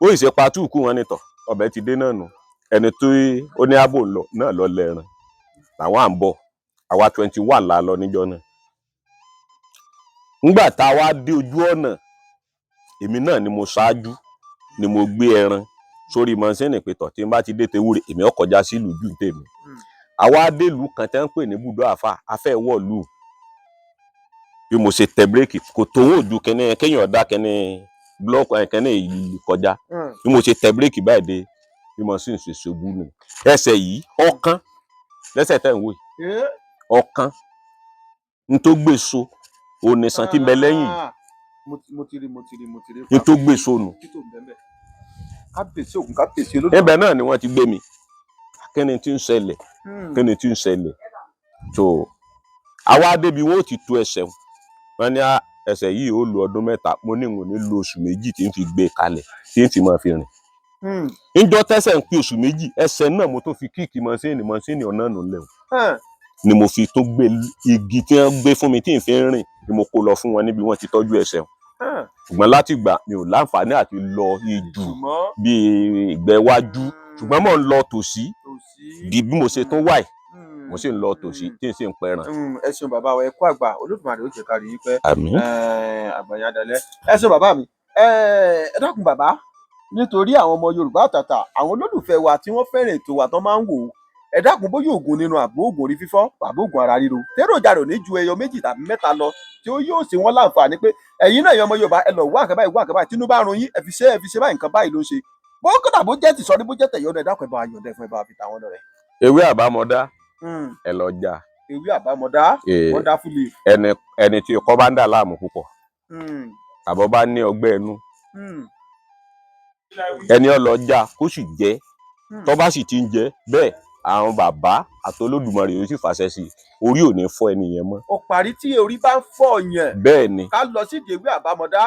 ó sì ṣe pa túùkù wọn nìtọ̀ ọbẹ̀ ti dé náà nù ẹni tó ó ní ààbò lọ náà lọ lẹ́ran làwọn à ń bọ̀ àwa 21 la lọ níjọ́ náà ńgbà tá a wá dé ojú ọ̀nà èmi náà ni mo ṣáájú ni mo gbé ẹran sórí mọ́sínì pé tọ̀ tí n bá ti dé tewúre èmi ó kọjá sílùú jù tèmi àwa dé ìlú kan tẹ́ ń pè ní bùdó àfà afẹ́ wọ̀lú bí mo ṣe tẹ bírèkì kò tówó ojú kẹ́ni kéèyàn dá kẹ́ni blọọkù kẹ́ni èyí kọjá bí mo ṣe tẹ bírèkì báyìí dé bí mo sì ń ṣe ṣubú nù ẹsẹ̀ yìí ọ̀kan lẹ́sẹ̀ tẹ̀ ń wò ọ̀kan n tó gbé so onísan tí ń bẹ lẹ́yìn mo ti rí. n tó gbé so nù ibẹ̀ náà ni wọ́n ti gbé mi kí ni tí ń ṣẹlẹ̀ tó àwa débi wọn ò ti tó ẹsẹ̀ wọn ní ẹsẹ̀ yìí ó lo ọdún 3 mo ní ìwọ̀n ní lo oṣù 2 tí ń fi gbé kalẹ̀ tí ń fi máa fi rìn níjọ́ tẹ́sẹ̀ ń pé oṣù 2 ẹsẹ̀ náà mo tó fi kíìkì mọ́sínì ọ̀nà nù lẹ́wọ̀n ni mo fi tó gbé igi tí wọ́n gbé fún mi tí ń fi rìn ni mo kó lọ fún wọn níbi wọ́n ti tọ́jú ẹsẹ̀ wọn ṣùgbọ́n láti gbà mi ò láǹfààní àti lọ ijù bíi ìgbẹ́ wájú ṣùgbọ́n mò ń lọ tòsí di bí mo ṣe tún wà mo sì ń lọ tòsí tí n sì ń pẹran. ẹ ṣeun bàbá wa, ẹ kú àgbà, Olódùmarè ó jẹ́ ká rí yín pẹ́. Àmín. Àgbàyàn dalẹ̀. Ẹ ṣeun bàbá mi. Ẹ dákun bàbá, nítorí àwọn ọmọ Yorùbá àtàtà, àwọn olólùfẹ́ wa tí wọ́n fẹ́ràn ètò wa tán máa ń wò ó, ẹ dákun bóyá oògùn nínú àbó oògùn orí fífọ́ àbó oògùn ara ríro tẹ́rọ̀jà rẹ̀ ò ní ju ẹyọ méjì tàbí mẹ́ta lọ tí ó yóò ṣe wọ́n láǹfààní pé ẹ̀yin náà ẹ̀yin ọmọ Yorùbá ẹ lọ wá nǹkan báyìí tínú bá run yín ẹ fi ṣe báyìí nǹkan báyìí ló ń ṣe bó kódà bó jẹ́ tìsọ́rí bó jẹ́ tẹ̀yọ́ ẹ dákun ẹ bá yọ̀ǹda fún ẹ bá fi tàwọn lọ rẹ̀. ewé àbámọ̀dá ẹ lọ já. ewé àbámọ̀dá wonderful leaf. ẹni tí ọkọ bá ń dà láàmú púpọ̀ àbọ̀ bá ní ọgbẹ́ ẹnu ẹni ọlọ́jà kó sì jẹ́ tó bá sì ti ń jẹ bẹ́ẹ̀ àwọn bàbá àti Olódùmarè yóò sì fàṣẹ sí i orí ò ní fọ́ ẹnìyẹn mọ́. ó parí tí orí bá ń fọ́ yẹn. bẹ́ẹ̀ ni ká lọ sídìí ewé àbámọ̀dá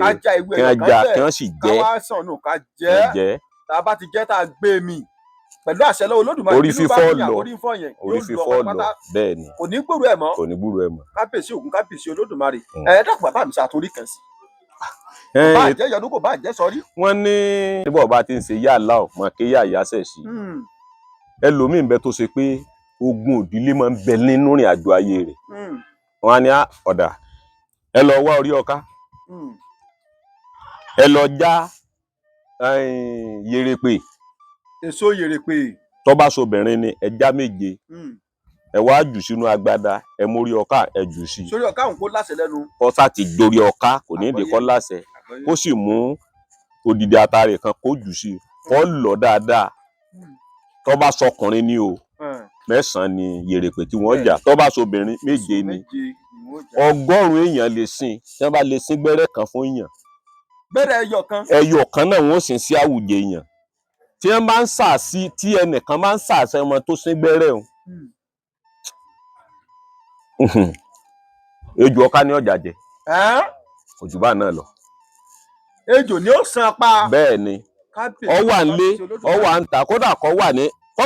ká já ewé ẹ̀yọ̀ kan kí wọ́n sì jẹ́ ká wá sàn nù ká jẹ́ tá a bá ti jẹ́ tá a gbé mi pẹ̀lú àṣẹ lọ́wọ́ Olódùmarè orí fífọ́ lọ orí fífọ́ yẹn orí fífọ́ lọ bẹ́ẹ̀ ni kò ní gbúròó ẹ̀ mọ́ kò ní gbúròó ẹ̀ mọ́. kábíyèsí Ògún kábíyèsí Olódùmarè dákun bàbá mi ṣàtúrí kan sí bá jẹ́ yọdún kò bá jẹ́ sọrí. wọ́n ní níbo bá ti ń ṣe yá àlá ọ̀ mọ̀ kí yá àyáṣẹ̀ sí ẹlòmíì ń bẹ tó ṣe pé ogun òdílé máa ń bẹ nínú ìrìn àjò ayé rẹ̀ wọ́n á ní ọ̀dà ẹ lọ wá orí ọká ẹ lọ já yèrèpè èso yèrèpè tó bá sobìnrin ni ẹ já méje ẹ wá jù sínú agbada ẹ mórí ọká ẹ jù sí i sórí ọká òun kó láṣẹ lẹ́nu kọ́sà ti dorí ọká kò ní ìdí kọ́ láṣẹ kó sì mú odidi atare kan kó jù sí i kó lọ dáadáa tó bá sọkùnrin ni o 9 ni yèrèpè tí wọ́n jà tó bá sobìnrin 7 ni 100 èèyàn lè sìn tí wọ́n bá lè sín gbẹ́rẹ́ kan fún èèyàn gbẹ́rẹ́ ẹyọ kan náà wọ́n sì ń sí àwùjẹ èèyàn tí wọ́n bá ń sà sí tí ẹnìkan máa ń sà sí ọmọ tó sín gbẹ́rẹ́ o ejò ọká ní ọjà jẹ kò jù bá náà lọ. ejò ni ó san pa. bẹ́ẹ̀ ni ọ wà nílé ọ wà ń ta kódà kọ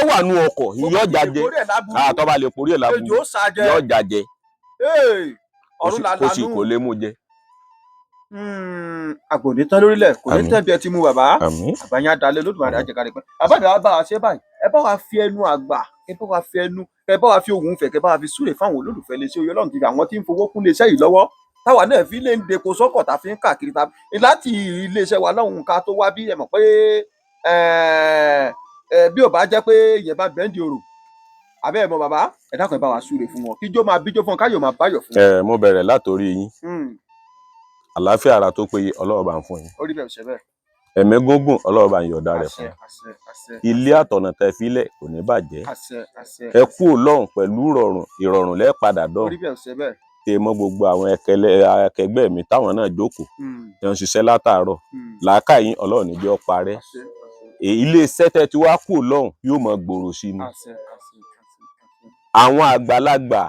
wà nú ọkọ̀ yóò jàjẹ tó bá lè porí ẹ̀ lábúrú yóò jàjẹ kò sì kò lè mú jẹ. àgbò ní tán lórílẹ̀ kò ní tẹ́ bí ẹ ti mú bàbá àbáyá dalẹ̀ Olódùmarè àjẹkárí pẹ́ àbájá bá wa ṣe báyìí ẹ bá wa fi ẹnu àgbà ẹ bá wa fi ẹnu ẹ bá wa fi ohùn fẹ̀ kẹ bá wa fi súre fáwọn olólùfẹ́ iléeṣẹ́ Oyè Ọlọ́run TV àwọn tí ń fowó kún iléeṣẹ́ yìí lọ́wọ́ táwa náà fi lè ń depo sọ́kọ̀ tá a fi ń káàkiri ta láti iléeṣẹ́ wa lọ́hùn ká tó wá bí ẹ mọ̀ pé bí ò bá jẹ́ pé ìyẹn bá bẹ́ǹdì òrò abẹ́ ẹ̀ mọ bàbá ẹ dákun ẹ bá wa súre fún wọn kíjó máa bíjó fún wọn káyọ̀ máa báyọ̀ fún wọn. mo bẹ̀rẹ̀ látòrí yín àlàáfíà ara tó péye Ọlọ́run bá ń fún yín orí bẹ́ẹ̀ ṣe bẹ́ẹ̀ ẹ̀mí gúngùn Ọlọ́run bá ń yọ̀ọ̀dá rẹ̀ fún ilé àtọ̀nà tẹ́ fílẹ̀ kò ní bàjẹ́ ẹ kú Ọlọ́run pẹ̀lú ìrọ̀rùn lẹ́ padà dán tẹ mọ́ gbogbo àwọn akẹgbẹ́ mi táwọn náà jókòó tí wọ́n ṣiṣẹ́ látàárọ̀ làákàyè Ọlọ́run ní jẹ́ ó parẹ́ ilé iṣẹ́ tẹ́ ti wá kú Ọlọ́run yóò mọ gbòòrò sí ni àwọn àgbàlagbà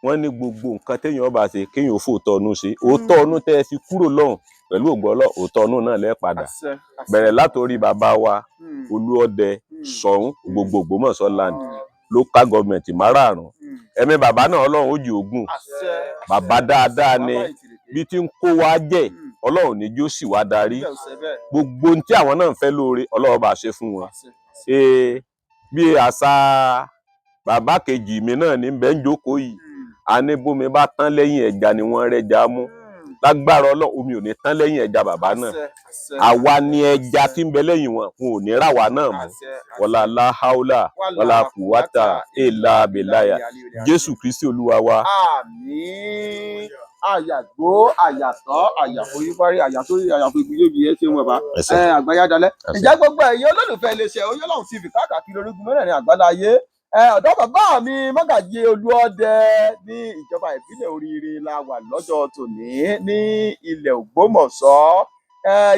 wọ́n ní gbogbo nǹkan téèyàn bá ṣe kéèyàn ò fòótọ́ ọnú ṣe òótọ́ ọnú tẹ́ ẹ fi kúrò lọ́hùn pẹ̀lú ògbọ́lọ́ òótọ́ ọnú náà lẹ́ padà bẹ̀rẹ̀ látòrí bàbá wa Olúọdẹ Ṣọ̀ún gbogbo Ògbómọ̀ṣọ́ land local government márààrún ẹ̀mí bàbá náà Ọlọ́run ó jì ogún bàbá dáadáa ni bí tí ń kó wa jẹ Ọlọ́run ní jó sì wá darí gbogbo ohun tí àwọn náà ń fẹ́ lóore Ọlọ́run bá ṣe fún wọn bí àṣà bàbá kejì mi náà ní bẹ́ẹ̀ ń jókòó yìí a ní bómi bá tán lẹ́yìn ẹja ni wọ́n rẹ́ja mú lágbára Ọlọ́run omi ò ní tán lẹ́yìn ẹja bàbá náà àwa ni ẹja tí ń bẹ lẹ́yìn wọn ò ní rà wá náà mú wọlá láháúlà wọlá kùwátà èèlà bèláyà Jésù Kristi Olúwa wa. àmín àyàgbó àyàtọ̀ àyàforíwárí àyàforígbìyèbí ẹ ṣeun bàbá àgbáyá dalẹ̀ ìjà gbogbo ẹ̀yin olólùfẹ́ iléeṣẹ́ Oyè Ọlọ́run TV káàkiri orígun mẹ́rẹ̀ẹ̀rin àgbáláyé ọ̀dọ́ bàbá mi Mọ́gàjí Olúọdẹ ní ìjọba ìbílẹ̀ Oríire la wà lọ́jọ́ tòní ní ilẹ̀ Ògbómọ̀ṣọ́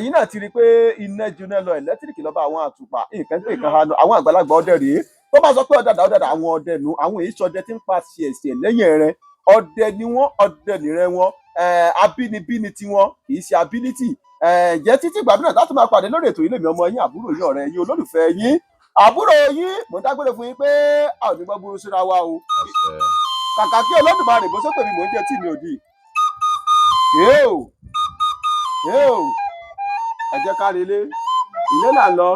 yìí náà ti rí i pé iná jóná lọ ẹ̀lẹ́tíríkì lọ́ba àwọn àtùpà nǹkan pé nǹkan hanu àwọn àgbàlagbà ọdẹ rèé tó bá sọ pé ọ̀dàdà àwọn ọdẹ nu àwọn èyí sọdẹ tí ń pa ṣẹ̀ṣẹ̀ lẹ́yìn rẹ̀ ọdẹ ni wọ́n ọdẹ nìrẹ́ wọn abínibí ni tiwọn kì í ṣe ability jẹ́ títí ìgbà mìíràn láti máa pàdé lórí ètò ilé mi ọmọ yín àbúrò yín ọ̀rẹ́ yín olólùfẹ́ yín àbúrò yín mo dágbére fún yín pé a ò ní gbọ́ burú síra wa o kàkà kí Olódùmarè bó ṣe pè mí mò ń jẹ tí mi ò di ẹ jẹ́ ká relé ilé là ń lọ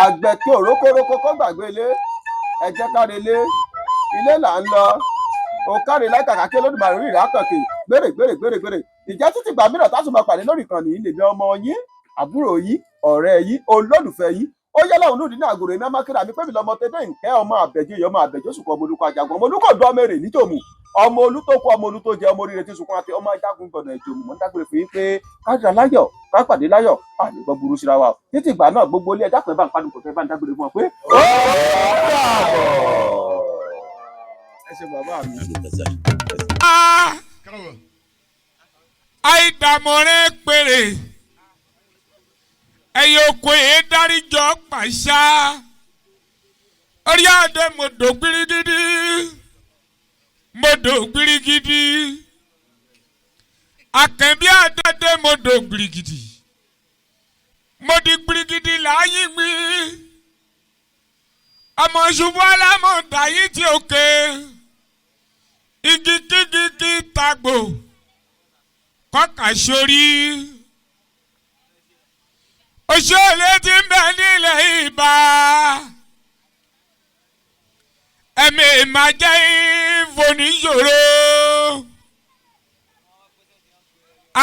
àgbẹ̀ kí òrókórókó kó gbàgbé ilé ẹ jẹ́ káre ilé là ń lọ ó káre lákàkà kí Olódùmarè rí ìrákàkè gbèrè ìjẹ́ títí gbà mìíràn tá a tún máa pàdé lórí ìkànnì yìí lèmi ọmọ yín àbúrò yín ọ̀rẹ́ yín olólùfẹ́ yín ó yẹ láwọn olùdí ní àgòrò iná mákìrà mi pé mi lọmọ tẹdẹ ìkẹ́ ọmọ àbẹ̀jẹ́ ọmọ àbẹ̀jẹ́ sùkọ́ ọmọ olùkọ́ ajagun ọmọ olùkọ́ ọdún ọmọ èrè níjòmù ọmọ olùtọ́kọ ọmọ olùtọ́jẹ ọmọ oríire tí sunkún àti ọmọ ajagun gbọ̀nà ìjòmù mọ́ ń dágbére fún yín pé kájà láyọ̀ ká pàdé láyọ̀ àlègbọ́ burú síra wa títí ìgbà náà gbogbo ilé ẹja pẹ̀ bá ń panu kò fẹ́ bá ń dágbére fún ọ pé ó dàbọ̀. ẹ ṣe bàbá mi. àìdàmọ̀rẹ́ péré ẹ̀yẹ oko yìí dáríjọ́ pàṣá orí àdé mọ̀dọ̀ gbirigidi akẹ́bí àdé mọ̀dọ̀ gbirigidi mọ̀dí gbirigidi láyé gbé ọmọ ṣubú alámọ̀dá yìí tí òkè igi kíkíkí tagbò kọ́kà sórí. Òṣèlú ti ń bẹ nílẹ̀ Ìbà ẹ̀mí máa jẹ́ ìfòníṣòro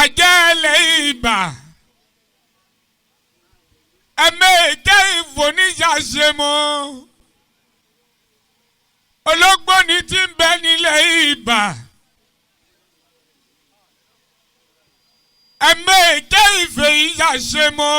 àjẹ́lẹ̀ Ìbà ẹ̀mí jẹ́ ìfòníṣàṣemọ́ ológbòní ti ń bẹ nílẹ̀ Ìbà ẹ̀mí jẹ́ ìfèyíṣàṣemọ́.